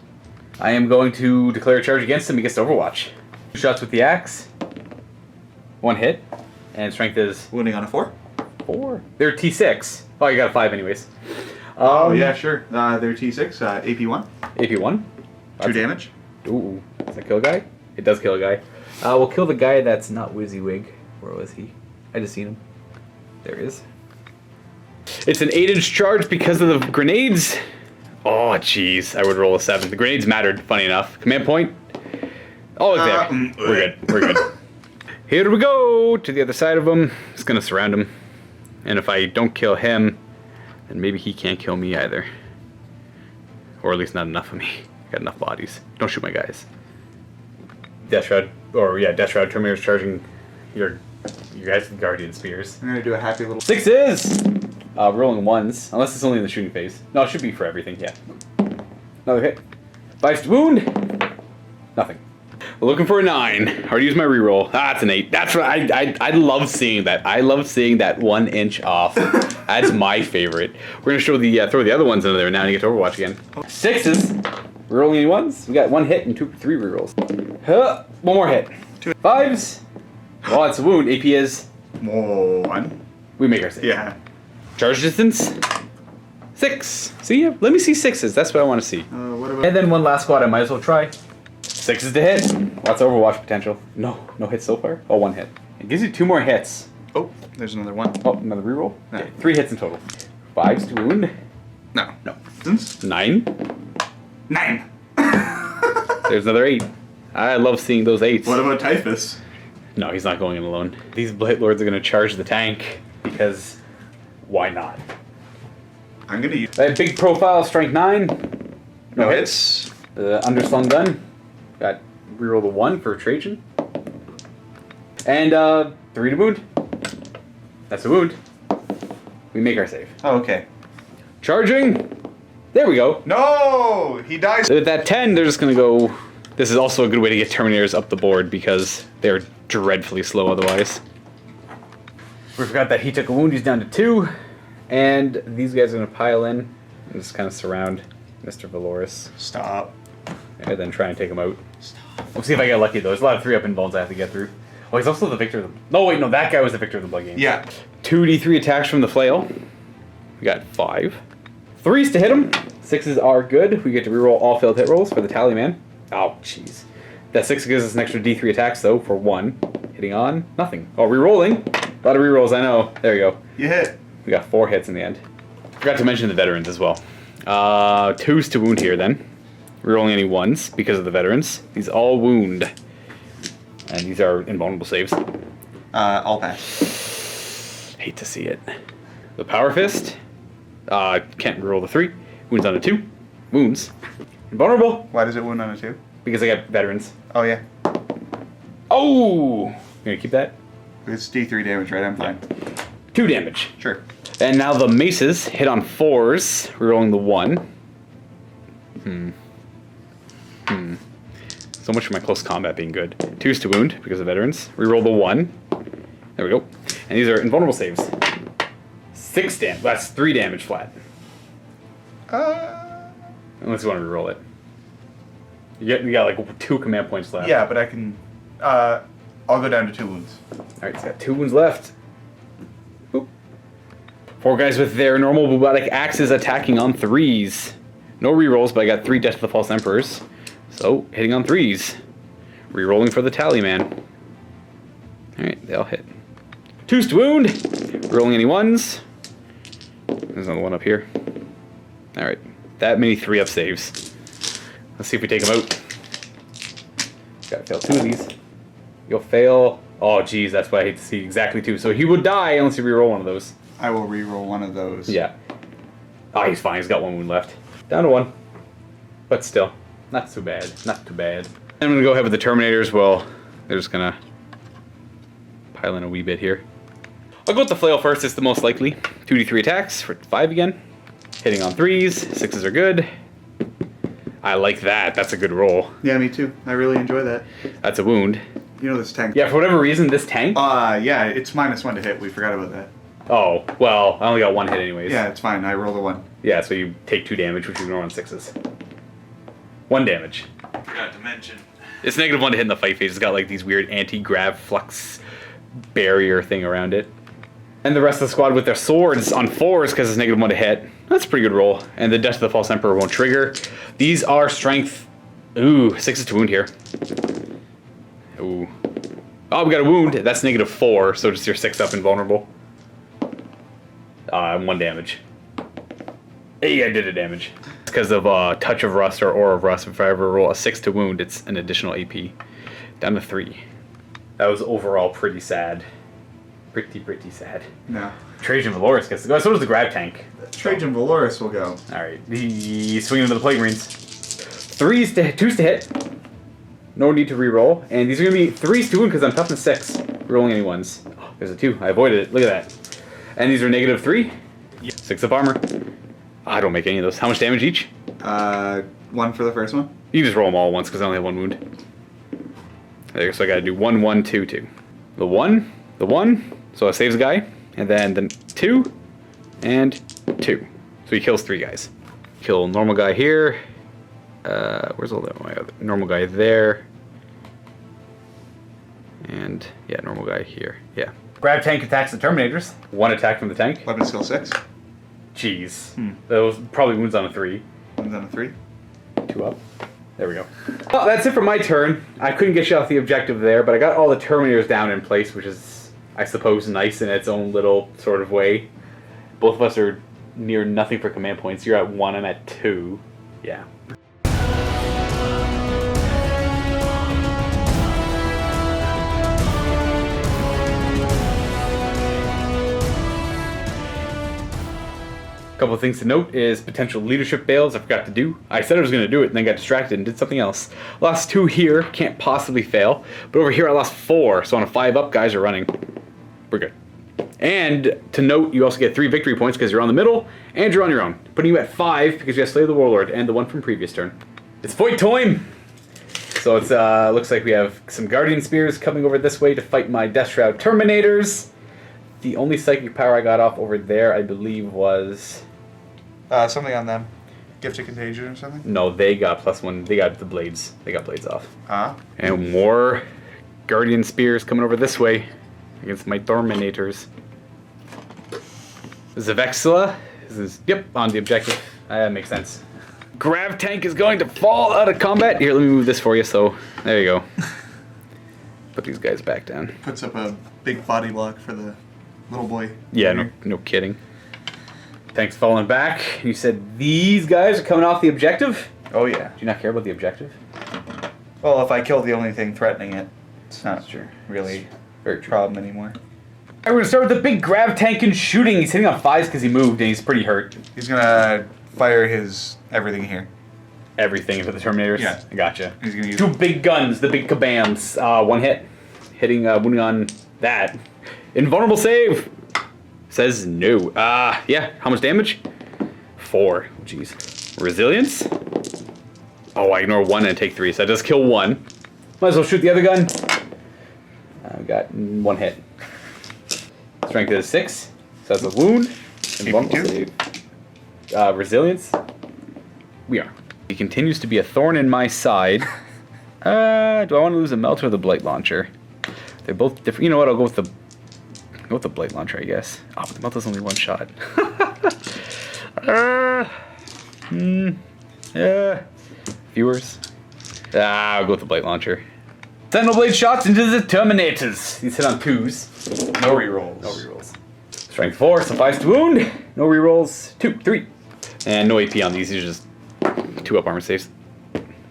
I am going to declare a charge against him. He gets to Overwatch. 2 shots with the axe. 1 hit. And strength is... Wounding on a 4? 4. They're T6. Oh, you got a 5 anyways. Oh, yeah, sure. They're T6, AP1. AP1. 2 damage. Ooh. Does that kill a guy? It does kill a guy. We'll kill the guy that's not WYSIWYG. Where was he? I just seen him. There he is. It's an 8-inch charge because of the grenades. Oh, jeez. I would roll a 7. The grenades mattered, funny enough. Command point. Oh, it's there. We're good. We're good. Here we go to the other side of him. Just gonna surround him. And if I don't kill him, then maybe he can't kill me either. Or at least not enough of me. Got enough bodies. Don't shoot my guys. Death Shroud. Or yeah, Death Shroud Terminator's charging your guys' Guardian Spears. I'm gonna do a happy little... 6s! Rolling 1s. Unless it's only in the shooting phase. No, it should be for everything, yeah. Another hit. 5 to wound. Nothing. Looking for a 9. Already used my reroll. Ah, it's an 8. That's what I love seeing that. I love seeing that 1 inch off. That's my favorite. We're gonna show the throw the other ones into there now and you get to Overwatch again. 6s. Rerolling any 1s. We got 1 hit and 3 rerolls. 1 more hit. 5s. Oh, it's a wound. AP is 1. we make our save. Yeah. Charge distance. 6. See, let me see 6s. That's what I want to see. What about... And then one last squad. I might as well try. 6s to hit. Lots of Overwatch potential. No hits so far. Oh, 1 hit. It gives you 2 more hits. Oh, there's another 1. Oh, another reroll. No. Okay, 3 hits in total. 5s to wound. No. No. 9. 9. There's another 8. I love seeing those 8s. What about Typhus? No, he's not going in alone. These Blight Lords are going to charge the tank because why not? I'm gonna use... A big profile, strength 9. No hits. Underslung gun. Got reroll the 1 for Trajan. And 3 to wound. That's a wound. We make our save. Oh, okay. Charging. There we go. No! He dies. With that 10, they're just going to go... This is also a good way to get Terminators up the board because they're dreadfully slow otherwise. We forgot that he took a wound. He's down to 2. And these guys are going to pile in and just kind of surround Mr. Valoris. Stop. And then try and take him out. Stop. We'll see if I get lucky though. There's a lot of 3-up invulns I have to get through. Oh, he's also the victor of the... No, wait, no, that guy was the victor of the blood game. Yeah. 2d3 attacks from the flail. We got 5. 3s to hit him. 6s are good. We get to reroll all failed hit rolls for the tally man. Oh, jeez. That 6 gives us an extra d3 attacks though for 1. Hitting on, nothing. Oh, rerolling. A lot of rerolls, I know. There you go. You hit. We got 4 hits in the end. Forgot to mention the veterans as well. 2s to wound here then. Rerolling any 1s because of the veterans. These all wound. And these are invulnerable saves. All pass. Hate to see it. The Power Fist. Can't roll the 3. Wounds on a 2. Wounds. Invulnerable. Why does it wound on a 2? Because I got veterans. Oh, yeah. Oh! You gonna keep that? It's D3 damage, right? I'm fine. 2 damage. Sure. And now the maces hit on 4s. Rerolling the 1. So much for my close combat being good. 2s to wound because of veterans. Reroll the 1. There we go. And these are invulnerable saves. 6 damage. That's 3 damage flat. Unless you want to reroll it. You got like 2 command points left. Yeah, but I can... I'll go down to 2 wounds. Alright, it's got 2 wounds left. Boop. 4 guys with their normal bubotic axes attacking on 3s. No rerolls, but I got 3 Death of the False Emperors. So, hitting on 3s. Rerolling for the tally man. Alright, they all hit. 2s to wound. Rolling any 1s. There's another one up here. Alright, that many 3-up saves. Let's see if we take them out. Gotta fail 2 of these. You'll fail. Oh, geez, that's what I hate to see. Exactly 2. So he would die unless you reroll one of those. I will reroll one of those. Yeah. Oh, he's fine. He's got 1 wound left. Down to 1. But still, not too bad. Not too bad. I'm gonna go ahead with the Terminators. Well, they're just gonna pile in a wee bit here. I'll go with the flail first. It's the most likely. 2d3 attacks for 5 again. Hitting on 3s. 6s are good. I like that. That's a good roll. Yeah, me too. I really enjoy that. That's a wound. You know this tank? Yeah, for whatever reason, this tank. Yeah, it's -1 to hit. We forgot about that. Oh, well, I only got 1 hit anyways. Yeah, it's fine. I rolled a 1. Yeah, so you take 2 damage, which you ignore on 6s. 1 damage. Forgot to mention. It's -1 to hit in the fight phase. It's got like these weird anti-grav flux barrier thing around it. And the rest of the squad with their swords on 4s because it's -1 to hit. That's a pretty good roll. And the Death of the False Emperor won't trigger. These are strength. Ooh, 6s to wound here. Ooh. Oh, we got a wound. That's -4, so just your 6 up invulnerable. 1 damage. Hey, I did a damage. Because of Touch of Rust or Aura of Rust, if I ever roll a 6 to wound, it's an additional AP. Down to 3. That was overall pretty sad. Pretty sad. No. Trajan Valoris gets to go. So does the grab tank. Trajan Valoris will go. Alright. He's swinging into the Plague Marines. 2s to hit. No need to reroll. And these are going to be 3s to wound because I'm toughness 6. Rolling any 1s. Oh, there's a 2. I avoided it. Look at that. And these are -3. 6 up armor. I don't make any of those. How much damage each? 1 for the first one. You can just roll them all at once because I only have 1 wound. There, so I gotta do 1, 1, 2, 2. The 1, so it saves a guy, and then the 2, and 2. So he kills 3 guys. Kill normal guy here. Where's all that? My other normal guy there. And yeah, normal guy here. Yeah. Grab tank attacks the Terminators. 1 attack from the tank. Weapon skill 6. Jeez. Those probably wounds on a 3. Wounds on a 3. 2 up. There we go. Well, that's it for my turn. I couldn't get you off the objective there, but I got all the Terminators down in place, which is, I suppose, nice in its own little sort of way. Both of us are near nothing for command points. You're at 1, I'm at 2. Yeah. Couple of things to note is potential leadership bails I forgot to do. I said I was going to do it and then got distracted and did something else. Lost 2 here, can't possibly fail. But over here I lost 4, so on a 5 up, guys are running. We're good. And to note, you also get 3 victory points because you're on the middle and you're on your own. Putting you at 5 because you have Slay the Warlord and the one from previous turn. It's fight time! So it's looks like we have some Guardian Spears coming over this way to fight my Death Shroud Terminators. The only psychic power I got off over there, I believe, was... Something on them. Gift of Contagion or something? No, they got +1. They got the blades. They got blades off. And more Guardian Spears coming over this way against my Terminators. Zavexla is, yep, on the objective. That makes sense. Grav tank is going to fall out of combat. Here, let me move this for you. So, there you go. Put these guys back down. Puts up a big body block for the little boy. Yeah, no kidding. Tanks falling back. You said these guys are coming off the objective? Oh, yeah. Do you not care about the objective? Well, if I kill the only thing threatening it. It's not really a problem anymore. We're going to start with the big grav tank and shooting. He's hitting on 5s because he moved and he's pretty hurt. He's gonna fire his everything here. Everything for the Terminators? Yeah. I gotcha. He's gonna use 2 big guns, the big kabams. 1 hit. Hitting, wounding on that. Invulnerable save. Says no. Yeah. How much damage? 4. Oh, jeez. Resilience? Oh, I ignore 1 and take 3, so I just kill 1. Might as well shoot the other gun. I've got 1 hit. Strength is 6, so that's a wound. Invulnerable save. Resilience? We are. He continues to be a thorn in my side. Do I want to lose the Melter or the Blight Launcher? They're both different. You know what? I'll go with the Blight Launcher, I guess. Oh, but the Melter's only 1 shot. Viewers. I'll go with the Blight Launcher. Sentinel Blade shots into the Terminators. These hit on 2s. no rerolls. No rerolls. Strength 4, suffice to wound. No rerolls. 2, 3. And no AP on these. These are just 2 up armor saves.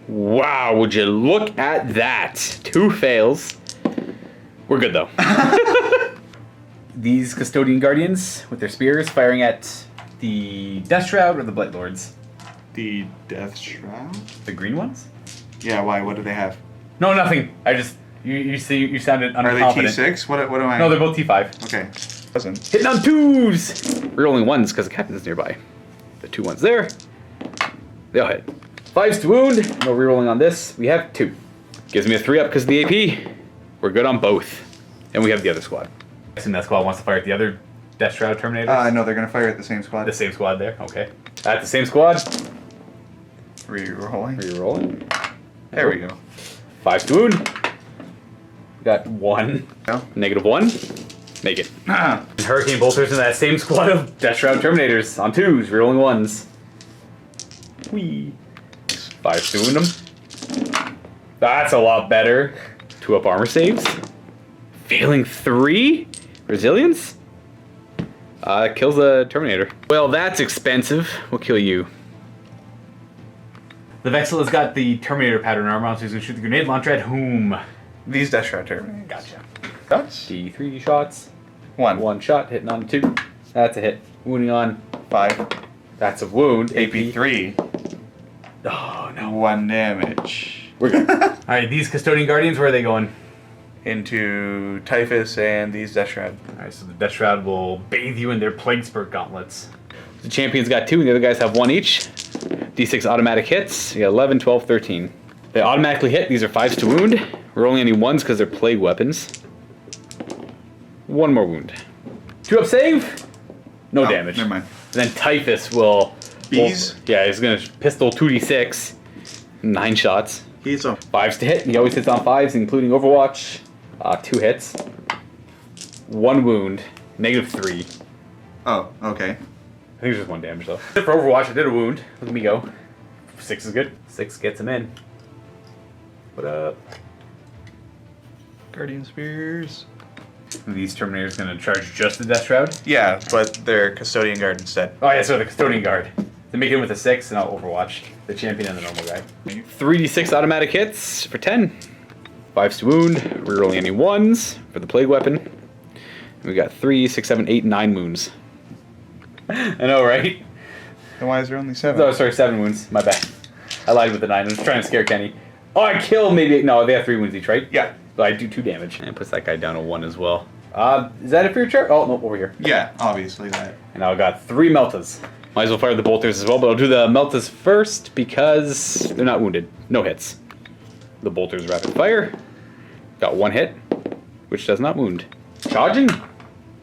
Wow, would you look at that? 2 fails. We're good though. These Custodian Guardians with their spears firing at the Death Shroud or the Blight Lords? The Death Shroud? The green ones? Yeah, why? What do they have? No, nothing. I just you sounded Are they unconfident. T6? What am I? No, they're both T5. Okay. Listen. Hitting on 2s! We're rolling 1s because the captain's nearby. The 2 ones there. They all hit. 5s to wound. No rerolling on this. We have 2. Gives me a 3 up because of the AP. We're good on both. And we have the other squad. I assume that squad wants to fire at the other Death Shroud Terminators? No, they're gonna fire at the same squad. The same squad there, okay. At the same squad. Rerolling. Rerolling. There we go. 5 to wound. Got 1. No. -1. Make it. Ah. Hurricane Bolters in that same squad of Death Shroud Terminators on 2s, rerolling 1s. Whee. 5 to wound them. That's a lot better. 2 up armor saves. Failing 3? Resilience? Kills the Terminator. Well, that's expensive. We'll kill you. The Vexel has got the Terminator pattern armor on, so he's going to shoot the grenade launcher at whom? These Death Shroud Terminators. Gotcha. Shots? D3 shots. 1. 1 shot, hitting on 2. That's a hit. Wounding on 5. That's a wound. AP 3. Oh, no. 1 damage. We're good. Alright, these Custodian Guardians, where are they going? Into Typhus and these Death Shroud. Alright, so the Death Shroud will bathe you in their Plague Spurt gauntlets. The champion's got 2, and the other guys have 1 each. D6 automatic hits. You got 11, 12, 13. They automatically hit. These are 5s to wound. We're only any 1s because they're plague weapons. 1 more wound. 2 up save. No damage. Never mind. Then Typhus will... Bees? Yeah, he's going to pistol 2d6. 9 shots. He's a 5s to hit. He always hits on 5s, including Overwatch. 2 hits. 1 wound. -3. Oh, okay. I think it's just 1 damage though. For Overwatch, I did a wound. Let me go. 6 is good. 6 gets him in. What up? Guardian Spears. These Terminators gonna charge just the Death Shroud? Yeah, but they're Custodian Guard instead. Oh yeah, so the Custodian Guard. They make it with a 6 and I'll Overwatch. The champion and the normal guy. 3d6 automatic hits for 10. 5s to wound. Rerolling any 1s for the plague weapon. And we got 3, 6, 7, 8, 9 wounds. I know, right? Then why is there only 7? Oh, sorry, 7 wounds. My bad. I lied with the 9. I was trying to scare Kenny. Oh, I killed maybe. No, they have 3 wounds each, right? Yeah. So I do 2 damage. And it puts that guy down to 1 as well. Is that it for your chart? Oh, no, over here. Yeah, obviously that. And now I've got 3 Meltas. Might as well fire the Bolters as well, but I'll do the Meltas first because they're not wounded. No hits. The Bolters rapid fire. Got 1 hit, which does not wound. Charging.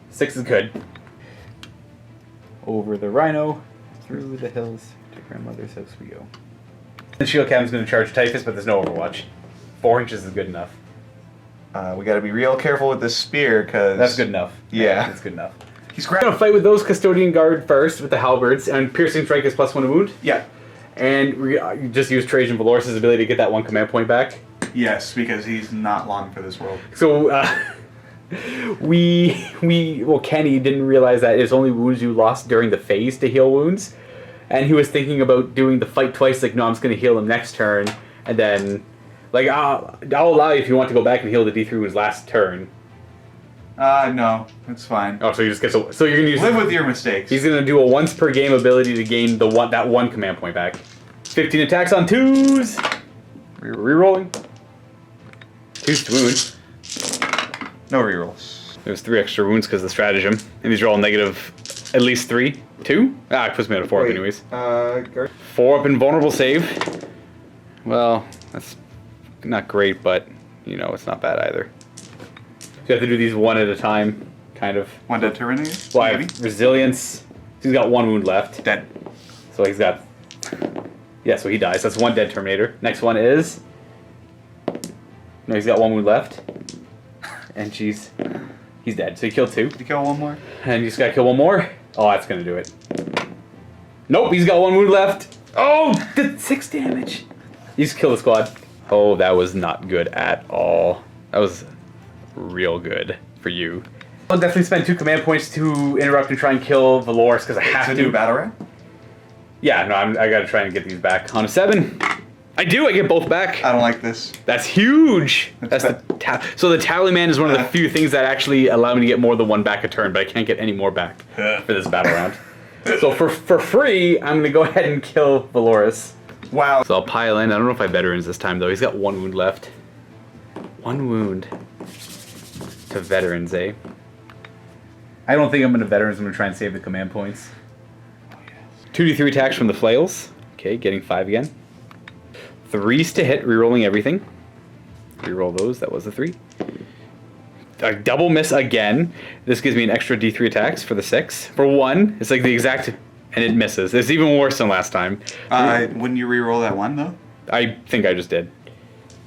6 is good. Over the Rhino, through the hills, to Grandmother's house we go. The Shield Captain's going to charge Typhus, but there's no Overwatch. 4 inches is good enough. We got to be real careful with this spear because That's good enough. Yeah. That's good enough. He's We're going to fight with those Custodian Guard first with the Halberds, and Piercing Strike is +1 to wound. Yeah. And we just use Trajan Valoris' ability to get that 1 command point back. Yes, because he's not long for this world. So, well, Kenny didn't realize that it's only wounds you lost during the phase to heal wounds. And he was thinking about doing the fight twice, like, no, I'm just going to heal him next turn. And then, Like, I'll allow you if you want to go back and heal the D3 wounds last turn. No, it's fine. Oh, so you just get so you're gonna use Live with your mistakes. He's gonna do a once per game ability to gain that one command point back. 15 attacks on 2s. Rerolling. 2 to wound. No rerolls. There's 3 extra wounds because of the stratagem, and these are all negative. At least 3, 2. It puts me at a 4 up anyways. 4 up invulnerable save. Well, that's not great, but you know it's not bad either. So you have to do these one at a time, kind of. One dead Terminator? Well, I have resilience. He's got 1 wound left. Dead. So he's got... Yeah, so he dies. That's 1 dead Terminator. Next one is... No, he's got 1 wound left. And he's dead. So he killed 2. Did you kill one more? And you just gotta kill 1 more. Oh, that's gonna do it. Nope, he's got 1 wound left. Oh, did 6 damage. You just kill the squad. Oh, that was not good at all. That was real good for you. I'll definitely spend 2 command points to interrupt and try and kill Valorous because I have to. Do battle round? Yeah, no, I gotta try and get these back. On a 7. I do, I get both back. I don't like this. That's huge. So the Tally Man is one of the few things that actually allow me to get more than 1 back a turn, but I can't get any more back for this battle round. So for free, I'm gonna go ahead and kill Valorous. Wow. So I'll pile in. I don't know if I have veterans this time though. He's got 1 wound left. 1 wound to veterans, eh? I don't think I'm gonna veterans. I'm gonna try and save the command points. 2d3 attacks from the flails. Okay, getting 5 again. 3s to hit, rerolling everything. Reroll those. That was a 3. A double miss again. This gives me an extra d3 attacks for the 6. For 1, it's like the exact, and it misses. It's even worse than last time. Wouldn't you reroll that 1 though? I think I just did.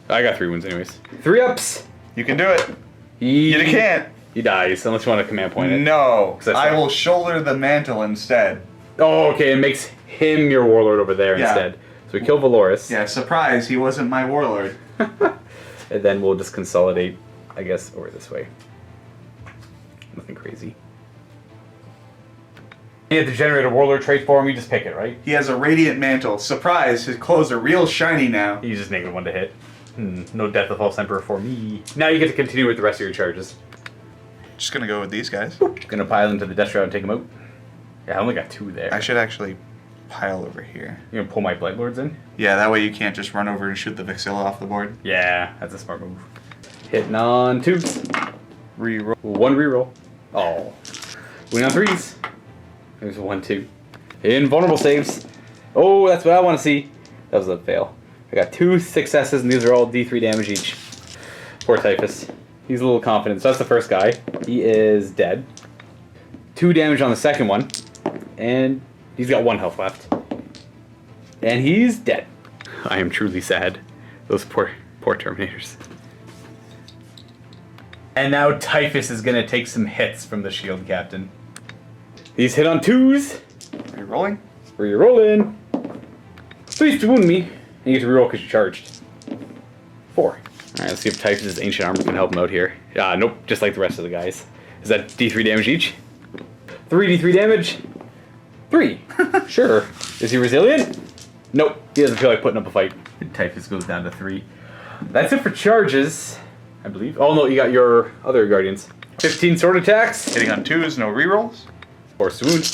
I got 3 wounds anyways. 3 ups. You can do it. You can't. He dies unless you want to command point it. No, I will shoulder the mantle instead. Oh, okay. It makes him your warlord over there instead. So we kill Valorous. Yeah, surprise, he wasn't my warlord. And then we'll just consolidate, I guess, over this way. Nothing crazy. You have to generate a warlord trait for him, you just pick it, right? He has a radiant mantle. Surprise, his clothes are real shiny now. You just negative 1 to hit. No Death of False Emperor for me. Now you get to continue with the rest of your charges. Just gonna go with these guys. Gonna pile into the Death Shroud and take them out. Yeah, I only got 2 there. I should actually pile over here. You're gonna pull my Blightlords in? Yeah, that way you can't just run over and shoot the Vexilla off the board. Yeah, that's a smart move. Hitting on 2s. Reroll. 1 reroll. Oh. Win on 3s. There's 1, 2. Invulnerable saves. Oh, that's what I want to see. That was a fail. I got 2 successes, and these are all D3 damage each. Poor Typhus. He's a little confident. So that's the first guy. He is dead. 2 damage on the second one. And he's got 1 health left. And he's dead. I am truly sad. Those poor Terminators. And now Typhus is going to take some hits from the shield captain. These hit on 2s. Are you rolling? Rerolling. 3s to wound me. And you get to reroll because you charged. 4. Alright, let's see if Typhus' ancient armor can help him out here. Nope, just like the rest of the guys. Is that D3 damage each? 3d3 damage. 3. Sure. Is he resilient? Nope. He doesn't feel like putting up a fight. Typhus goes down to 3. That's it for charges, I believe. Oh no, you got your other guardians. 15 sword attacks. Hitting on 2s, no rerolls. 4 wound.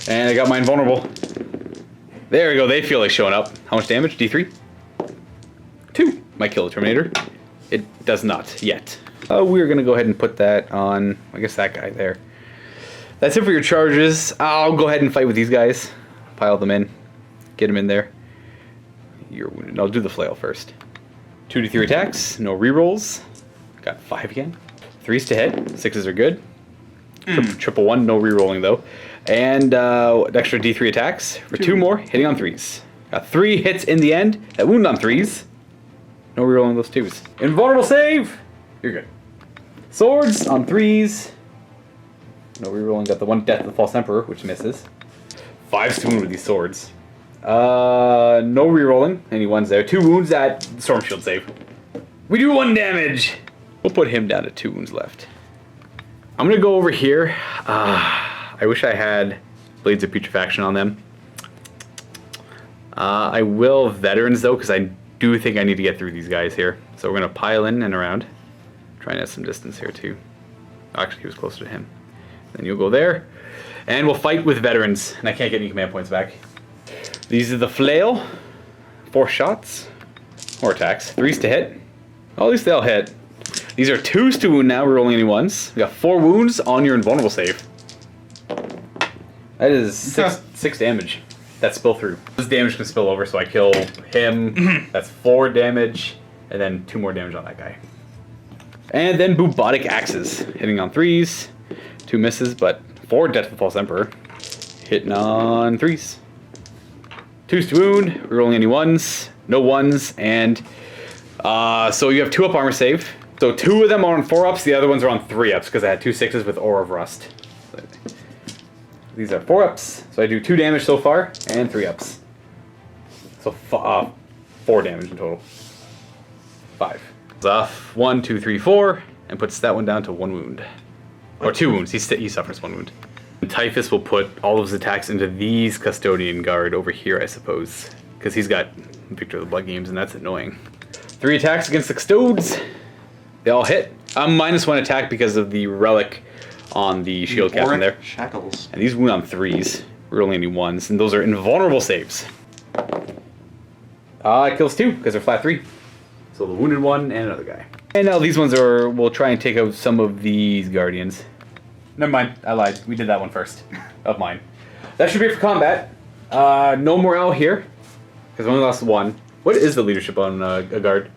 And I got my invulnerable. There we go. They feel like showing up. How much damage? D3? 2. Might kill the Terminator. It does not yet. We're going to go ahead and put that on, I guess, that guy there. That's it for your charges. I'll go ahead and fight with these guys. Pile them in. Get them in there. You're wounded. I'll do the flail first. 2d3 attacks. No rerolls. Got 5 again. 3s to hit. 6s are good. Triple 1. No rerolling, though. And extra d3 attacks for 2 more. Hitting on 3s. Got 3 hits in the end. That wound on 3s. No rerolling those 2s. Invulnerable save. You're good. Swords on 3s. No rerolling. Got the 1 Death of the False Emperor, which misses. 5 to wound with these swords. No rerolling. Any ones there. 2 wounds at Storm Shield save. We do 1 damage. We'll put him down to 2 wounds left. I'm gonna go over here. I wish I had Blades of Putrefaction on them. I will veterans though, because I do think I need to get through these guys here. So we're going to pile in and around. Try and add some distance here too. Actually, he was closer to him. Then you'll go there. And we'll fight with veterans. And I can't get any command points back. These are the flail. 4 shots. More attacks. 3s to hit. Well, at least they'll hit. These are 2s to wound now. We're rolling any 1s. We got 4 wounds on your invulnerable save. That is 6 damage. That spill through. This damage can spill over, so I kill him. That's 4 damage. And then 2 more damage on that guy. And then Bubotic Axes. Hitting on 3s. 2 misses, but 4 Death of the False Emperor. Hitting on 3s. 2s to wound. We're rolling any 1s. No 1s. And so you have 2 up armor save. So 2 of them are on 4 ups. The other ones are on 3 ups because I had 2 6s with Aura of Rust. These are 4 ups. So I do 2 damage so far and 3 ups. So 4 damage in total. 5. Off 1, 2, 3, 4, and puts that one down to 1 wound. Or 2 wounds. He suffers 1 wound. And Typhus will put all of his attacks into these Custodian Guard over here, I suppose. Because he's got Victor of the Blood Games, and that's annoying. 3 attacks against the Custodes. They all hit. I'm -1 attack because of the relic on the shield captain there. Shackles. And these wound on 3s. We're only any 1s, and those are invulnerable saves. It kills 2 because they're flat 3. So the wounded one and another guy. And now these ones are, we'll try and take out some of these guardians. Never mind, I lied. We did that one first of mine. That should be it for combat. No morale here, because I only lost 1. What is the leadership on a guard?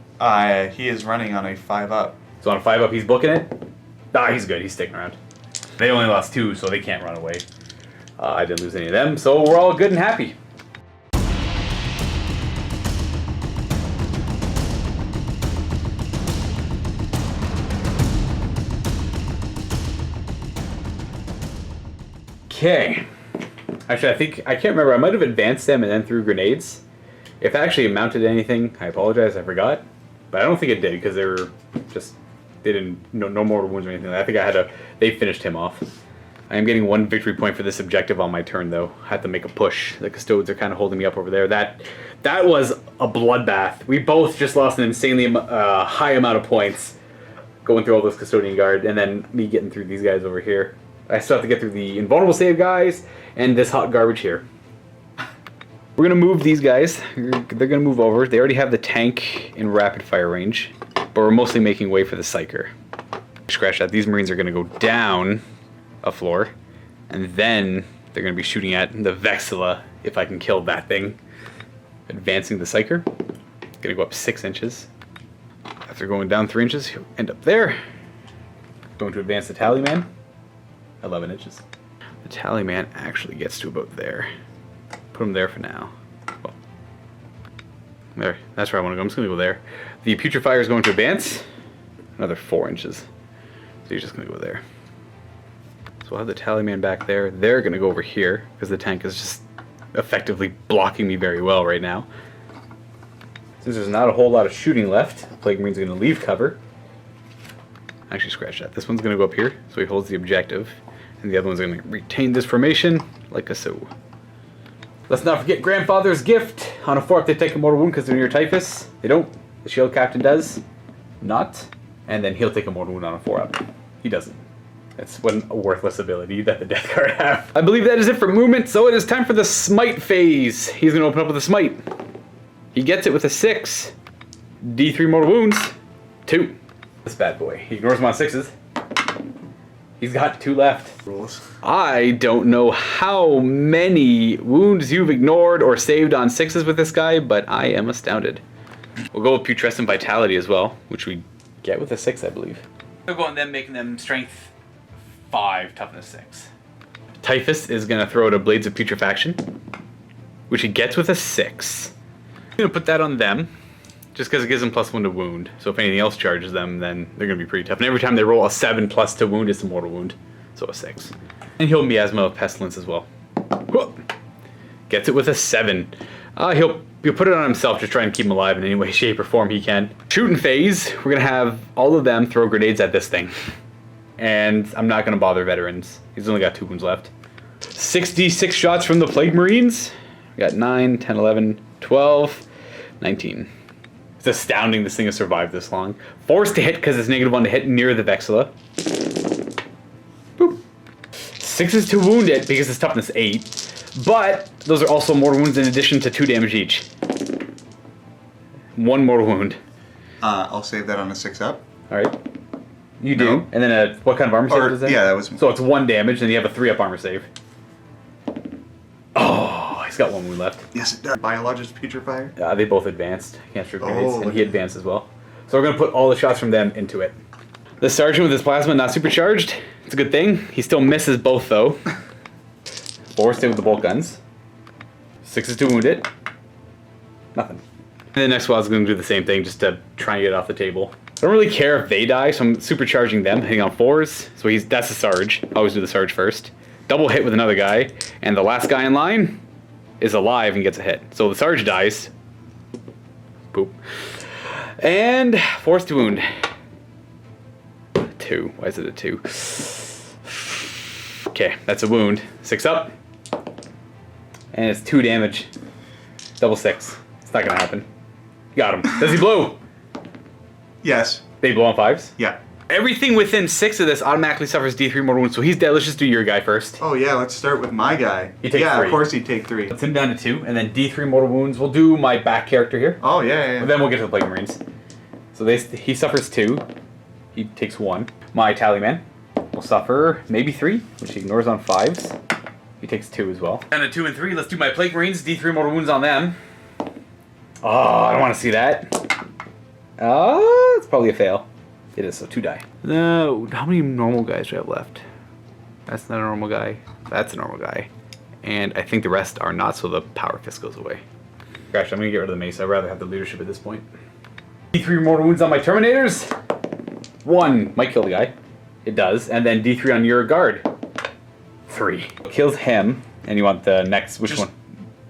He is running on a 5-up. So on a 5-up, he's booking it? He's good. He's sticking around. They only lost 2, so they can't run away. I didn't lose any of them, so we're all good and happy. Okay. Actually, I can't remember. I might have advanced them and then threw grenades. If it actually amounted to anything, I apologize. I forgot. But I don't think it did because they didn't, no more wounds or anything. I think they finished him off. I am getting 1 victory point for this objective on my turn, though. I have to make a push. The Custodes are kind of holding me up over there. That was a bloodbath. We both just lost an insanely high amount of points going through all this Custodian Guard, and then me getting through these guys over here. I still have to get through the invulnerable save guys and this hot garbage here. We're going to move these guys. They're going to move over. They already have the tank in rapid fire range, but we're mostly making way for the Psyker. Scratch that. These Marines are going to go down a floor, and then they're going to be shooting at the Vexilla if I can kill that thing. Advancing the Psyker. Going to go up 6 inches. After going down 3 inches, he'll end up there. Going to advance the Tallyman. 11 inches. The Tallyman actually gets to about there. Put him there for now. Well, there. That's where I want to go. I'm just going to go there. The Putrefier is going to advance. Another 4 inches. So you're just going to go there. So we'll have the Tallyman back there. They're going to go over here because the tank is just effectively blocking me very well right now. Since there's not a whole lot of shooting left, the Plague Marine's going to leave cover. Actually, scratch that. This one's going to go up here, so he holds the objective. And the other one's going to retain this formation, like so. Let's not forget Grandfather's Gift. On a 4-up, they take a mortal wound because they're near Typhus. They don't. The shield captain does. Not. And then he'll take a mortal wound on a 4-up. He doesn't. That's one worthless ability that the Death Guard have. I believe that is it for movement, so it is time for the Smite phase. He's going to open up with a Smite. He gets it with a 6. D3 mortal wounds. 2. This bad boy. He ignores him on 6s. He's got 2 left. Rules. I don't know how many wounds you've ignored or saved on 6s with this guy, but I am astounded. We'll go with Putrescent Vitality as well, which we get with a 6, I believe. We'll go on them, making them Strength 5, Toughness 6. Typhus is going to throw out a Blades of Putrefaction, which he gets with a 6. I'm going to put that on them. Just because it gives them +1 to wound. So if anything else charges them, then they're going to be pretty tough. And every time they roll a 7 plus to wound, it's a mortal wound. So a 6. And he'll Miasma of Pestilence as well. Whoa. Gets it with a 7. He'll put it on himself, just try and keep him alive in any way, shape, or form he can. Shooting phase, we're going to have all of them throw grenades at this thing. And I'm not going to bother veterans. He's only got 2 wounds left. 66 shots from the Plague Marines. We got 9, 10, 11, 12, 19. It's astounding this thing has survived this long. Forced to hit because it's -1 to hit near the Vexilla. Boop. 6s to wound it because it's toughness 8. But those are also mortal wounds in addition to 2 damage each. 1 mortal wound. I'll save that on a 6-up. Alright. You do. No. And then what kind of armor save is that? Yeah, that was... So it's 1 damage, and you have a 3-up armor save. Oh, he's got 1 wound left. Yes, it does. Biologist Putrefier? They both advanced. Cancer grenades, Oh, and he advanced as well. So we're going to put all the shots from them into it. The sergeant with his plasma not supercharged. It's a good thing. He still misses both, though. 4 stay with the bolt guns. 6s to wound it. Nothing. And the next squad's going to do the same thing, just to try and get it off the table. I don't really care if they die, so I'm supercharging them, hitting on 4s. So that's a Sarge. Always do the Sarge first. Double hit with another guy, and the last guy in line is alive and gets a hit. So the Sarge dies. Poop. And 4s to wound. 2. Why is it a 2? Okay, that's a wound. 6 up. And it's 2 damage. Double 6. It's not gonna happen. Got him. Does he blow? Yes. They blow on 5s? Yeah. Everything within 6 of this automatically suffers D3 mortal wounds, so he's dead. Let's just do your guy first. Oh, yeah, let's start with my guy. He takes yeah, 3. of course he'd take 3. Let's him down to 2, and then D3 mortal wounds. We'll do my back character here. Oh, yeah. Then we'll get to the Plague Marines. So he suffers 2. He takes 1. My Tallyman will suffer maybe 3, which he ignores on 5s. He takes 2 as well. Down to 2 and 3. Let's do my Plague Marines. D3 mortal wounds on them. Oh, I don't want to see that. It's probably a fail. It is, so 2 die. No, how many normal guys do I have left? That's not a normal guy. That's a normal guy. And I think the rest are not, so the Power Fist goes away. Gosh, I'm going to get rid of the Mace. I'd rather have the leadership at this point. D3 mortal wounds on my Terminators. 1 might kill the guy. It does. And then D3 on your guard. 3. Kills him. And you want the next, which Just one?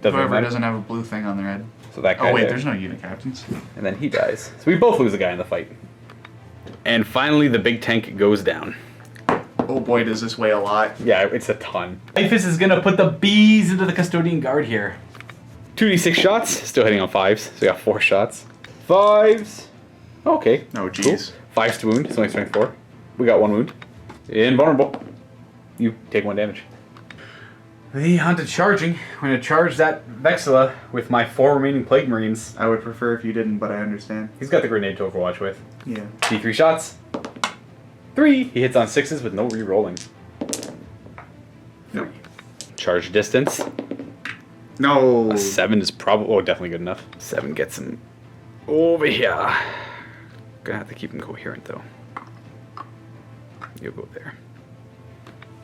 Doesn't doesn't have a blue thing on their head. So that guy Oh, wait, there. there's no unit captains. And then he dies. So we both lose a guy in the fight. And finally, the big tank goes down. Oh boy, does this weigh a lot. Yeah, it's a ton. Typhus is gonna put the bees into the Custodian Guard here. 2d6 shots, still hitting on 5s, so we got 4 shots. 5s. Okay. Oh, jeez. Cool. 5s to wound, it's only strength 4. We got 1 wound. Invulnerable. You take 1 damage. The Hunted charging. We're gonna charge that Vexilla with my 4 remaining Plague Marines. I would prefer if you didn't, but I understand. He's got the grenade to overwatch with. Yeah. D3 shots. 3. He hits on 6s with no re-rolling. Nope. Charge distance. No. A 7 is probably definitely good enough. 7 gets him over here. Gonna have to keep him coherent though. You'll go there.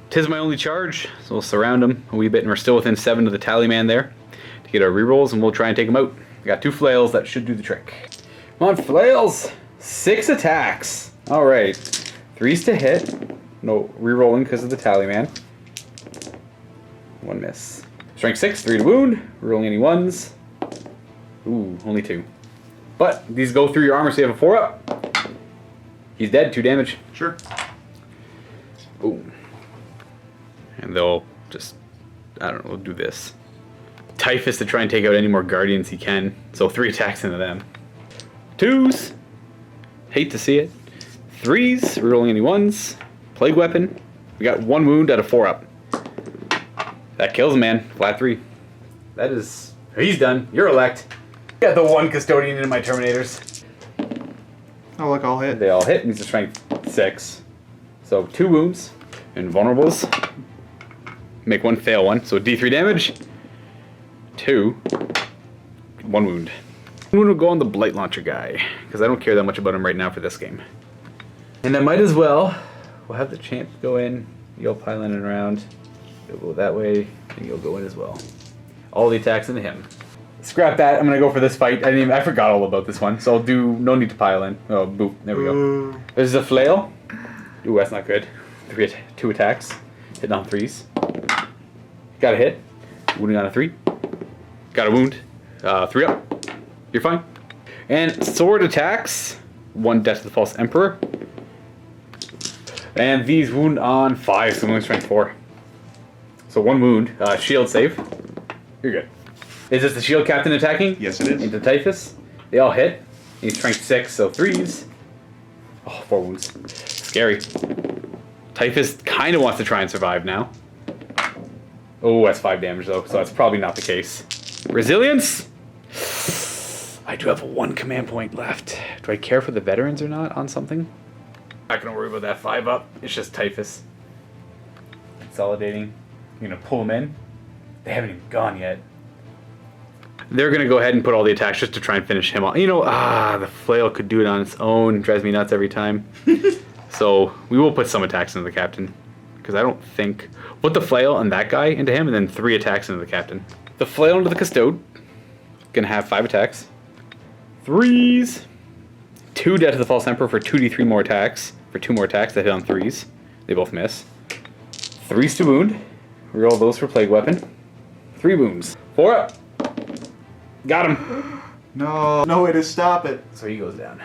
'Tis my only charge, so we'll surround him a wee bit, and we're still within 7 of the Tallyman there to get our rerolls, and we'll try and take him out. We got 2 flails that should do the trick. Come on, flails! 6 attacks. All right, 3s to hit. No rerolling because of the Tallyman. 1 miss. Strength 6, 3 to wound. Rolling any 1s. Ooh, only 2. But these go through your armor, so you have a 4-up. He's dead, 2 damage. Sure. Boom. And they'll just, I don't know, we'll do this. Typhus to try and take out any more Guardians he can. So 3 attacks into them. 2s. Hate to see it. 3s, rerolling any 1s. Plague Weapon. We got 1 wound out of 4-up. That kills him, man. Flat 3. That is, he's done. You're elect. Got the 1 Custodian in my Terminators. Oh, look, I'll hit. They all hit. He's a strength 6. So 2 wounds. Invulnerables. Make 1 fail 1. So D3 damage. 2. 1 wound. 1 wound will go on the Blight Launcher guy, because I don't care that much about him right now for this game. And I might as well. We'll have the champ go in. You'll pile in and around. You'll go that way, and you'll go in as well. All the attacks into him. Scrap that. I'm gonna go for this fight. I forgot all about this one, so I'll do. No need to pile in. Oh, boop. There we go. There's a flail. Ooh, that's not good. 2 attacks. Hitting on 3s. Got a hit. Wounding on a 3. Got a wound. 3 up. You're fine. And sword attacks. 1 death to the False Emperor. And these wound on 5, so only strength 4. So 1 wound. Shield save. You're good. Is this the shield captain attacking? Yes, it is. Into Typhus. They all hit. He's strength 6, so 3s. Oh, 4 wounds. Scary. Typhus kind of wants to try and survive now. Oh, that's 5 damage though, so that's probably not the case. Resilience? I do have 1 command point left. Do I care for the veterans or not on something? Not gonna worry about that 5 up. It's just Typhus. Consolidating. You're gonna pull them in. They haven't even gone yet. They're gonna go ahead and put all the attacks just to try and finish him off. You know, the flail could do it on its own. It drives me nuts every time. So we will put some attacks into the captain. Because I don't think... Put the flail and that guy into him, and then 3 attacks into the captain. The flail into the custode. Gonna have 5 attacks. 3s. 2 dead to the false emperor for 2d3 more attacks. For 2 more attacks that hit on 3s. They both miss. 3s to wound. Reroll those for plague weapon. 3 wounds. 4 up. Got him. No way to stop it. So he goes down.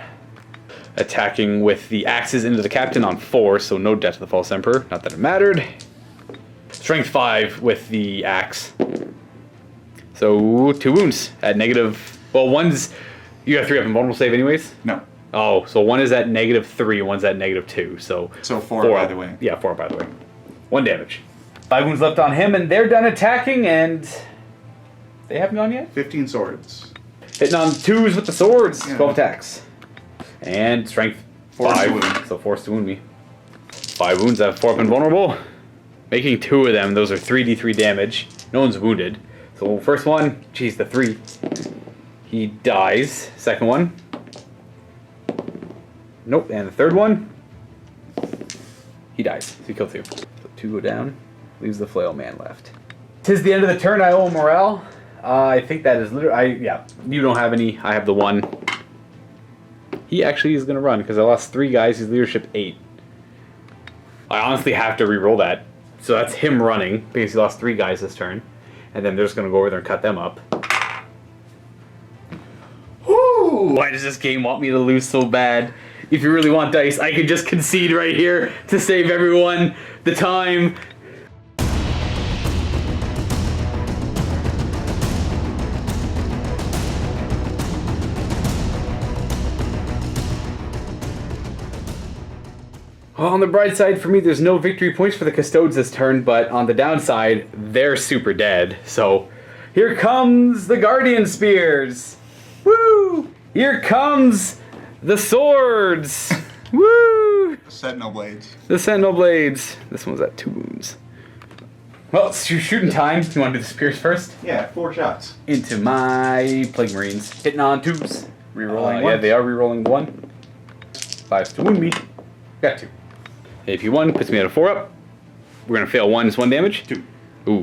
Attacking with the axes into the captain on 4, so no death to the false emperor. Not that it mattered. Strength 5 with the axe. So 2 wounds at negative. Well, one's you got 3 up in vulnerable save anyways. No. Oh, so one is at -3, one's at -2. So 4 by the way. Yeah, 4 by the way. 1 damage. 5 wounds left on him, and they're done attacking, and they haven't gone yet. 15 swords. Hitting on 2s with the swords. Yeah. 12 attacks. And strength Force 5. to wound. So force to wound me. 5 wounds. I have 4 up and vulnerable. Making 2 of them. Those are 3d3 damage. No one's wounded. So first one, geez, the 3. He dies. Second one. Nope. And the third one. He dies. So he killed 2. So 2 go down. Leaves the flail man left. 'Tis the end of the turn. I owe morale. I think that is literally... yeah. You don't have any. I have the 1. He actually is going to run because I lost 3 guys. His leadership 8. I honestly have to re-roll that. So that's him running because he lost 3 guys this turn. And then they're just going to go over there and cut them up. Woo! Why does this game want me to lose so bad? If you really want dice, I could just concede right here to save everyone the time. Well, on the bright side for me, there's no victory points for the Custodes this turn, but on the downside, they're super dead. So here comes the Guardian Spears. Woo! Here comes the swords. Woo! Sentinel blades. The Sentinel Blades. This one's at 2 wounds. Well, it's shooting time. You want to do the spears first? Yeah, 4 shots. Into my Plague Marines. Hitting on 2s. Rerolling. Yeah, Ones. they are rerolling 1. 5s to wound me. Got 2. AP1 puts me at a 4 up. We're going to fail 1. It's 1 damage. 2. Ooh.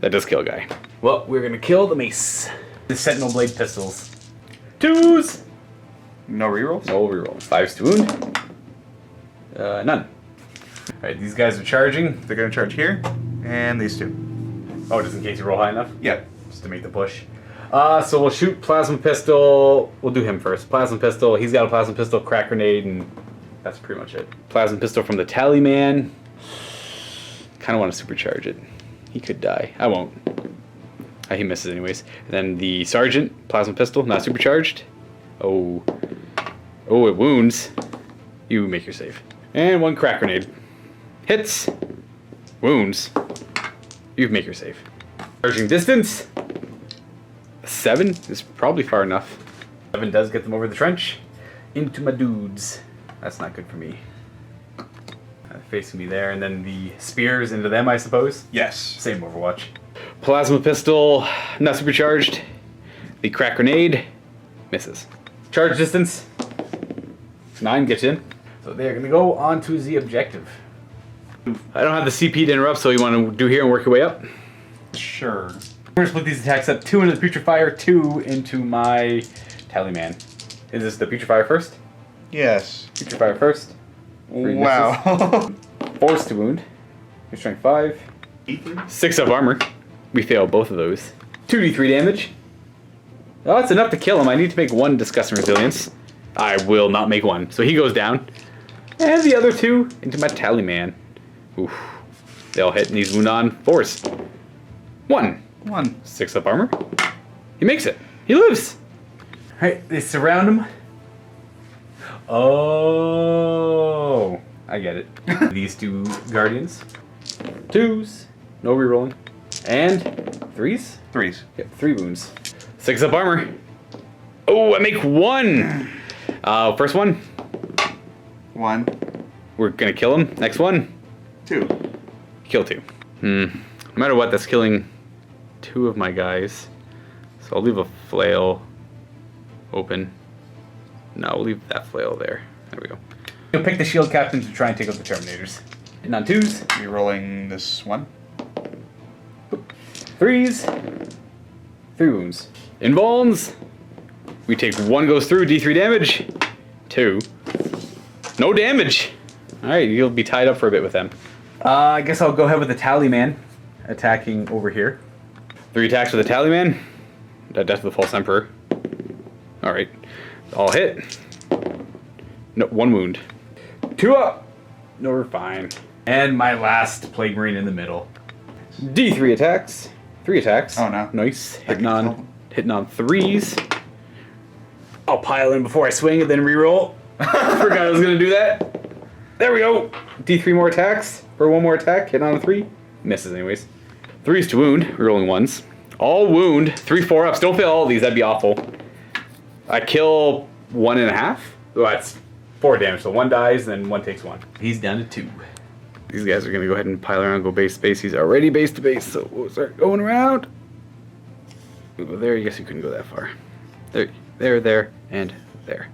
That does kill a guy. Well, we're going to kill the mace. The Sentinel Blade pistols. 2s! No rerolls? No reroll. 5s to wound. None. Alright, these guys are charging. They're going to charge here, and these 2. Oh, just in case you roll high enough? Yeah. Just to make the push. So we'll shoot Plasma Pistol. We'll do him first. Plasma Pistol. He's got a Plasma Pistol, Crack Grenade, and that's pretty much it. Plasma Pistol from the Tally Man. Kind of want to supercharge it. He could die. I won't. He misses anyways. And then the Sergeant, Plasma Pistol, not supercharged. Oh. Oh, it wounds. You make your save. And 1 Crack Grenade. Hits. Wounds. You make your save. Charging distance. 7 is probably far enough. 7 does get them over the trench. Into my dudes. That's not good for me. Facing me there, and then the spears into them, I suppose. Yes. Same Overwatch. Plasma Pistol, not supercharged. The Crack Grenade misses. Charge distance. 9 gets in. So they're going to go on to the objective. I don't have the CP to interrupt, so you want to do here and work your way up? Sure. We're going to split these attacks up. 2 into the Putrefier, 2 into my Tallyman. Is this the Putrefier first? Yes. Putrefier first. 3 Wow. misses. Force to wound. Your strength 5. 6 up armor. We fail both of those. 2d3 damage. Oh, that's enough to kill him. I need to make 1 disgusting resilience. I will not make 1. So he goes down. And the other 2 into my Tallyman. Oof. They all hit and he's wound on. Force. 1. 1. 6 up armor. He makes it. He lives. Alright, they surround him. Oh, I get it. These 2 guardians. 2s. No rerolling. And 3s? 3s. Yep, 3 wounds. 6 up armor. Oh, I make 1. First one. 1. We're gonna kill him. Next one. 2. Kill 2. No matter what, that's killing 2 of my guys. So I'll leave a flail open. No, we'll leave that flail there. There we go. You'll pick the shield captain to try and take out the Terminators. And on 2s. Rerolling this one. 3s. 3 wounds. Invulns. We take 1 goes through, D3 damage. 2. No damage. Alright, you'll be tied up for a bit with them. I guess I'll go ahead with the Tallyman attacking over here. 3 attacks with the Tallyman. Death of the False Emperor. Alright. All hit. No, 1 wound. 2 up. No, we're fine. And my last Plague Marine in the middle. D3 attacks. 3 attacks. Oh no. Nice. Hitting on 3s. I'll pile in before I swing and then reroll. Forgot I was gonna do that. There we go. D3 more attacks for 1 more attack. Hit on a 3. Misses anyways. 3s to wound. Rerolling 1s. All wound. 3 4-ups. Don't fail all of these. That'd be awful. I kill 1.5. Oh, that's 4 damage. So 1 dies, then 1 takes 1. He's down to 2. These guys are gonna go ahead and pile around, go base to base. He's already base to base, so we'll start going around. We'll go there. I guess you couldn't go that far. There, and there.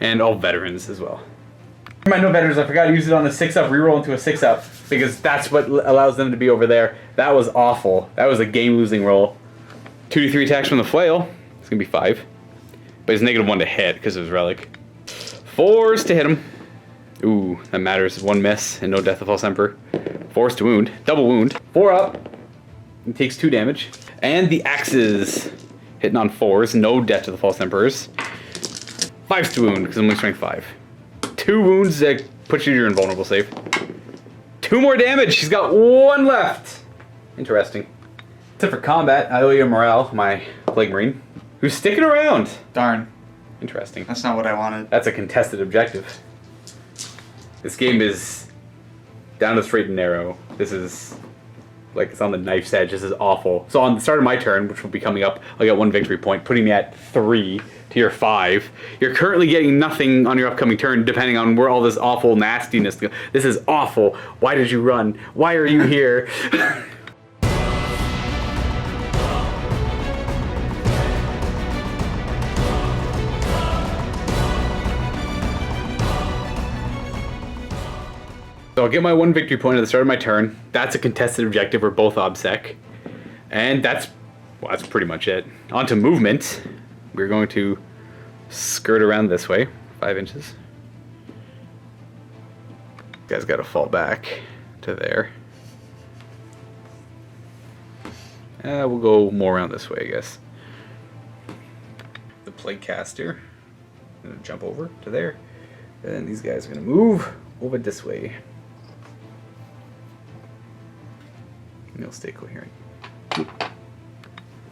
And all veterans as well. My no veterans, I forgot to use it on the 6-up, reroll into a 6-up, because that's what allows them to be over there. That was awful. That was a game-losing roll. 2 to 3 attacks from the flail. It's gonna be 5. But it's -1 to hit because of his relic. 4s to hit him. Ooh, that matters. 1 miss and no death of false emperor. 4s to wound. Double wound. 4 up. He takes 2 damage. And the axes. Hitting on 4s. No death to the false emperors. 5s to wound because I'm only strength 5. 2 wounds that puts you to your invulnerable save. 2 more damage. He's got 1 left. Interesting. Except for combat, I owe you morale, my Plague Marine, who's sticking around. Darn. Interesting. That's not what I wanted. That's a contested objective. This game is down to straight and narrow. This is like it's on the knife's edge. This is awful. So on the start of my turn, which will be coming up, I'll get 1 victory point, putting me at 3 to your 5. You're currently getting nothing on your upcoming turn, depending on where all this awful nastiness goes. This is awful. Why did you run? Why are you here? So I'll get my 1 victory point at the start of my turn. That's a contested objective. We're both obsec. And that's pretty much it. On to movement. We're going to skirt around this way. 5 inches. Guys got to fall back to there. We'll go more around this way, I guess. The Plague Caster. I'm going to jump over to there. And these guys are going to move over this way. They'll stay coherent.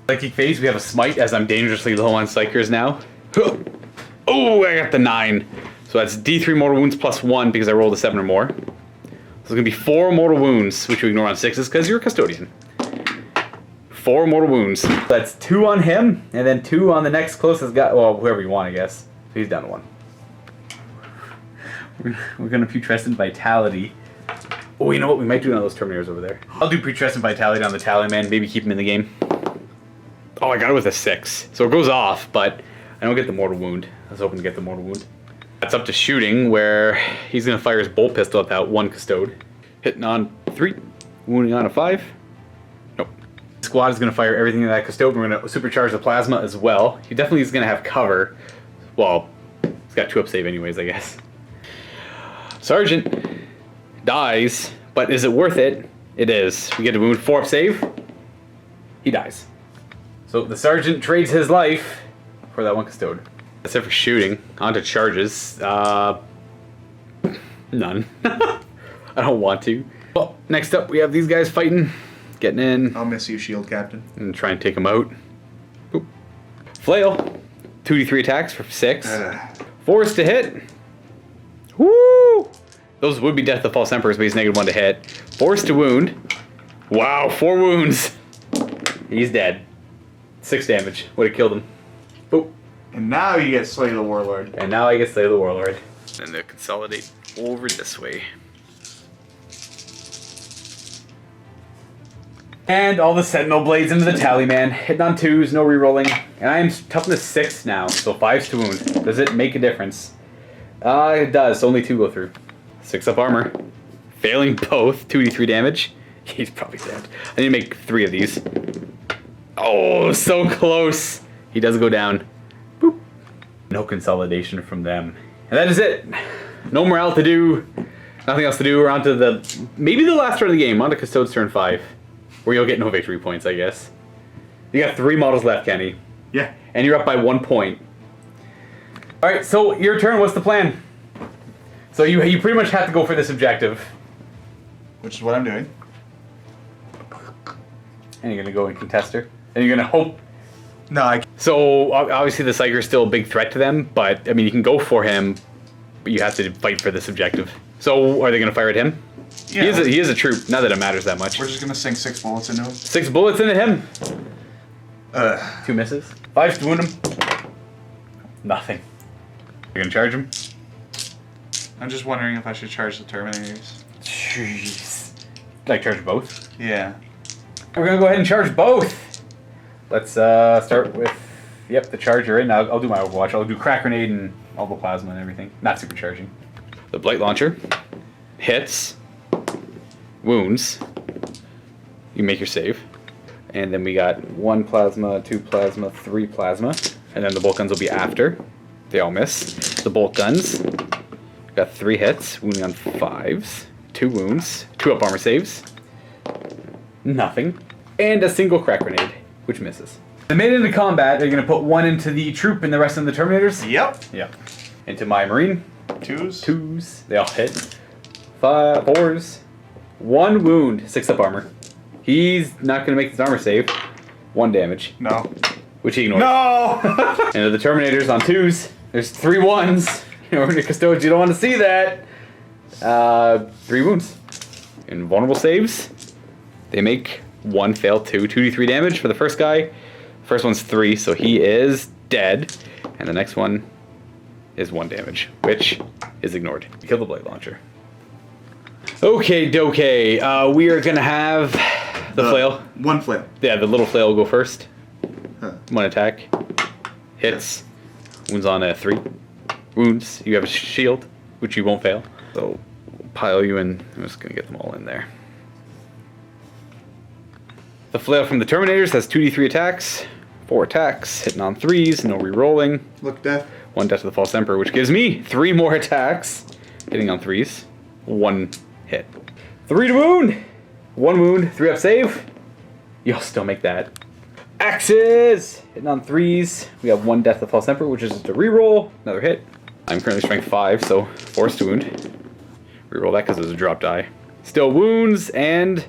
Psychic phase, we have a smite as I'm dangerously low on psychers now. Oh, I got the 9. So that's D3 mortal wounds plus 1 because I rolled a 7 or more. So it's going to be 4 mortal wounds, which we ignore on 6s because you're a custodian. 4 mortal wounds. That's 2 on him, and then 2 on the next closest guy. Well, whoever you want, I guess. So he's down to 1. We're going to putrescent vitality. Oh, you know what? We might do one of those Terminators over there. I'll do putrescent vitality on the Tallyman. Maybe keep him in the game. Oh, I got it with a 6. So it goes off, but I don't get the mortal wound. I was hoping to get the mortal wound. That's up to shooting, where he's going to fire his bolt pistol at that 1 Custode. Hitting on 3. Wounding on a 5. Nope. The squad is going to fire everything in that Custode. We're going to supercharge the plasma as well. He definitely is going to have cover. Well, he's got 2 up save anyways, I guess. Sergeant dies, but is it worth it? It is. We get a wound 4 up save. He dies. So the sergeant trades his life for that 1 Custode. That's it for shooting. On to charges. None. I don't want to. Well, next up we have these guys fighting getting in. I'll miss you, Shield Captain. And try and take him out. Boop. Flail. 2d3 attacks for 6. Force to hit. Woo! Those would be Death of the False Emperors, but he's -1 to hit. Force to wound. Wow, 4 wounds. He's dead. 6 damage. Would have killed him. Boop. And now you get Slay the Warlord. And now I get Slay the Warlord. And they'll consolidate over this way. And all the Sentinel Blades into the tally, man. Hitting on 2s, no rerolling. And I am toughness 6 now, so 5's to wound. Does it make a difference? It does. Only 2 go through. 6 up armor. Failing both. 2d3 damage. He's probably dead. I need to make 3 of these. Oh, so close. He does go down. Boop. No consolidation from them. And that is it. No morale to do. Nothing else to do. We're on to maybe the last turn of the game. On to Custodes turn 5. Where you'll get no victory points, I guess. You got 3 models left, Kenny. Yeah. And you're up by 1 point. Alright, so your turn. What's the plan? So you pretty much have to go for this objective. Which is what I'm doing. And you're going to go and contest her. And you're going to hope. No, I can't. So obviously the Psyker is still a big threat to them. But, I mean, you can go for him. But you have to fight for this objective. So are they going to fire at him? Yeah. He is a troop. Not that it matters that much. We're just going to sink 6 bullets into him. 6 bullets into him. 2 misses. 5 to wound him. Nothing. You're going to charge him? I'm just wondering if I should charge the Terminators. Jeez. Like charge both? Yeah. We're gonna go ahead and charge both. Let's start with, the charger in. I'll do my Overwatch. I'll do crack grenade and all the plasma and everything. Not supercharging. The Blight Launcher hits, wounds. You make your save. And then we got 1 plasma, 2 plasma, 3 plasma. And then the bolt guns will be after. They all miss. The bolt guns got 3 hits, wounding on 5s, 2 wounds, 2 up armor saves, nothing, and a single crack grenade, which misses. They made it into combat. They're going to put 1 into the troop and the rest in the Terminators? Yep. Yep. Into my Marine. 2s. 2s. They all hit. 5, 4s. 1 wound, 6 up armor. He's not going to make this armor save. 1 damage. No. Which he ignores. No! Into the Terminators on 2s. There's 3 1s. Over to Custodes, you don't want to see that. 3 wounds. Invulnerable saves. They make 1 fail, 2. 2d3 damage for the first guy. First one's 3, so he is dead. And the next one is 1 damage, which is ignored. Kill the Blight Launcher. Okay, dokay. We are going to have the flail. 1 flail. Yeah, the little flail will go first. Huh. 1 attack. Hits. Wounds on a 3. Wounds. You have a shield, which you won't fail. So we'll pile you in. I'm just going to get them all in there. The flail from the Terminators has 2d3 attacks. 4 attacks. Hitting on 3s. No re-rolling. Look, death. 1 Death of the False Emperor, which gives me 3 more attacks. Hitting on 3s. 1 hit. 3 to wound. 1 wound. 3 up save. You'll still make that. Axes! Hitting on 3s. We have 1 Death of the False Emperor, which is just a reroll. Another hit. I'm currently strength 5, so force to wound. Reroll that because it's a drop die. Still wounds, and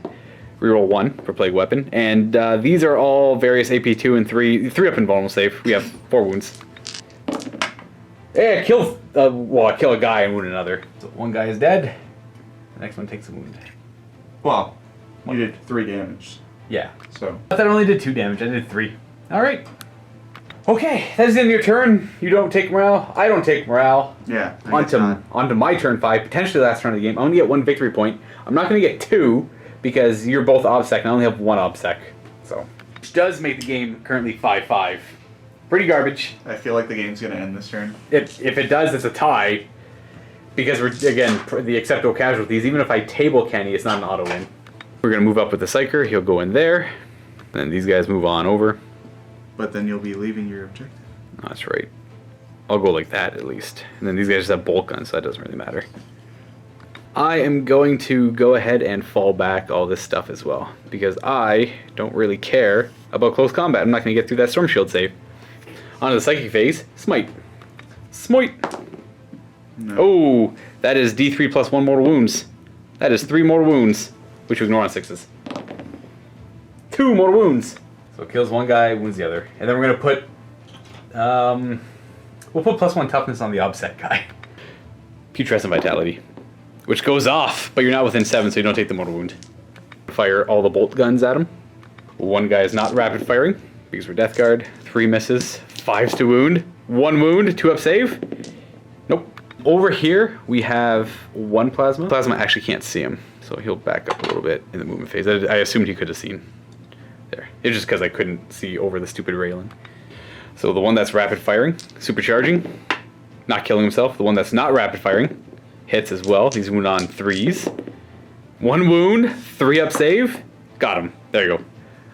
reroll 1 for Plague Weapon. And these are all various AP 2 and 3. 3 up invulnerable save. We have 4 wounds. Yeah, kill a guy and wound another. So 1 guy is dead. The next one takes a wound. Well, you did 3 damage. Yeah. So. I thought I only did 2 damage. I did 3. Alright. Okay, that is the end of your turn. You don't take morale. I don't take morale. Yeah. Onto my turn 5, potentially the last turn of the game. I'm going to get 1 victory point. I'm not going to get 2 because you're both OBSEC and I only have 1 OBSEC. So, which does make the game currently 5-5. Pretty garbage. I feel like the game's going to end this turn. If it does, it's a tie. Because we're, again, the acceptable casualties. Even if I table Kenny, it's not an auto win. We're going to move up with the Psyker. He'll go in there. And these guys move on over. But then you'll be leaving your objective. That's right. I'll go like that at least. And then these guys just have bolt guns, so that doesn't really matter. I am going to go ahead and fall back all this stuff as well. Because I don't really care about close combat. I'm not going to get through that Storm Shield save. On to the Psychic phase. Smite. Smite. No. Oh, that is D3 plus 1 mortal wounds. That is 3 mortal wounds, which you ignore on 6s. 2 more wounds. So it kills one guy, wounds the other. And then we're going to put... we'll put +1 toughness on the upset guy. Putrescent Vitality. Which goes off, but you're not within 7, so you don't take the mortal wound. Fire all the bolt guns at him. One guy is not rapid firing, because we're Death Guard. 3 misses, 5s to wound. 1 wound, 2 up save. Nope. Over here, we have 1 plasma. Plasma actually can't see him, so he'll back up a little bit in the movement phase. I assumed he could have seen. There. It's just because I couldn't see over the stupid railing. So the one that's rapid firing, supercharging, not killing himself. The one that's not rapid firing, hits as well. He's wounded on 3s. 1 wound, 3 up save. Got him. There you go.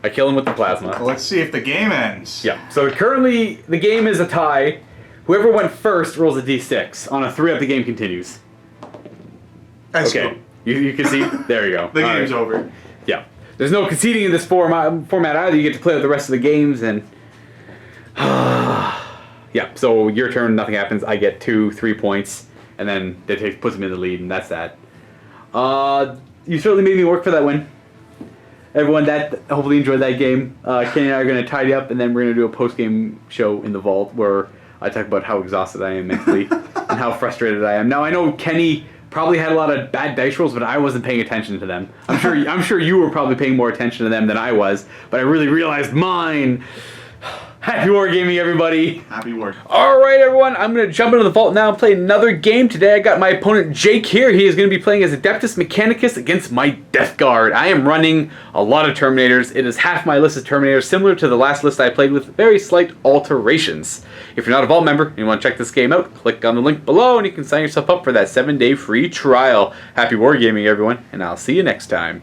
I kill him with the plasma. Well, let's see if the game ends. Yeah. So currently the game is a tie. Whoever went first rolls a d6. On a 3-up, the game continues. Okay. You can see. There you go. The game's over. Yeah. There's no conceding in this format either. You get to play with the rest of the games and. Yeah. So your turn, nothing happens. I get 2, 3 points, and then that puts me in the lead, and that's that. You certainly made me work for that win. Everyone, that hopefully enjoyed that game. Kenny and I are going to tidy up, and then we're going to do a post-game show in the vault where I talk about how exhausted I am mentally and how frustrated I am. Now, I know Kenny probably had a lot of bad dice rolls, but I wasn't paying attention to them. I'm sure you were probably paying more attention to them than I was, but I really realized mine. Happy Wargaming, everybody. Happy War. All right, everyone. I'm going to jump into the vault now and play another game. Today, I got my opponent, Jake, here. He is going to be playing as Adeptus Mechanicus against my Death Guard. I am running a lot of Terminators. It is half my list of Terminators, similar to the last list I played with very slight alterations. If you're not a Vault member and you want to check this game out, click on the link below and you can sign yourself up for that 7-day free trial. Happy Wargaming, everyone, and I'll see you next time.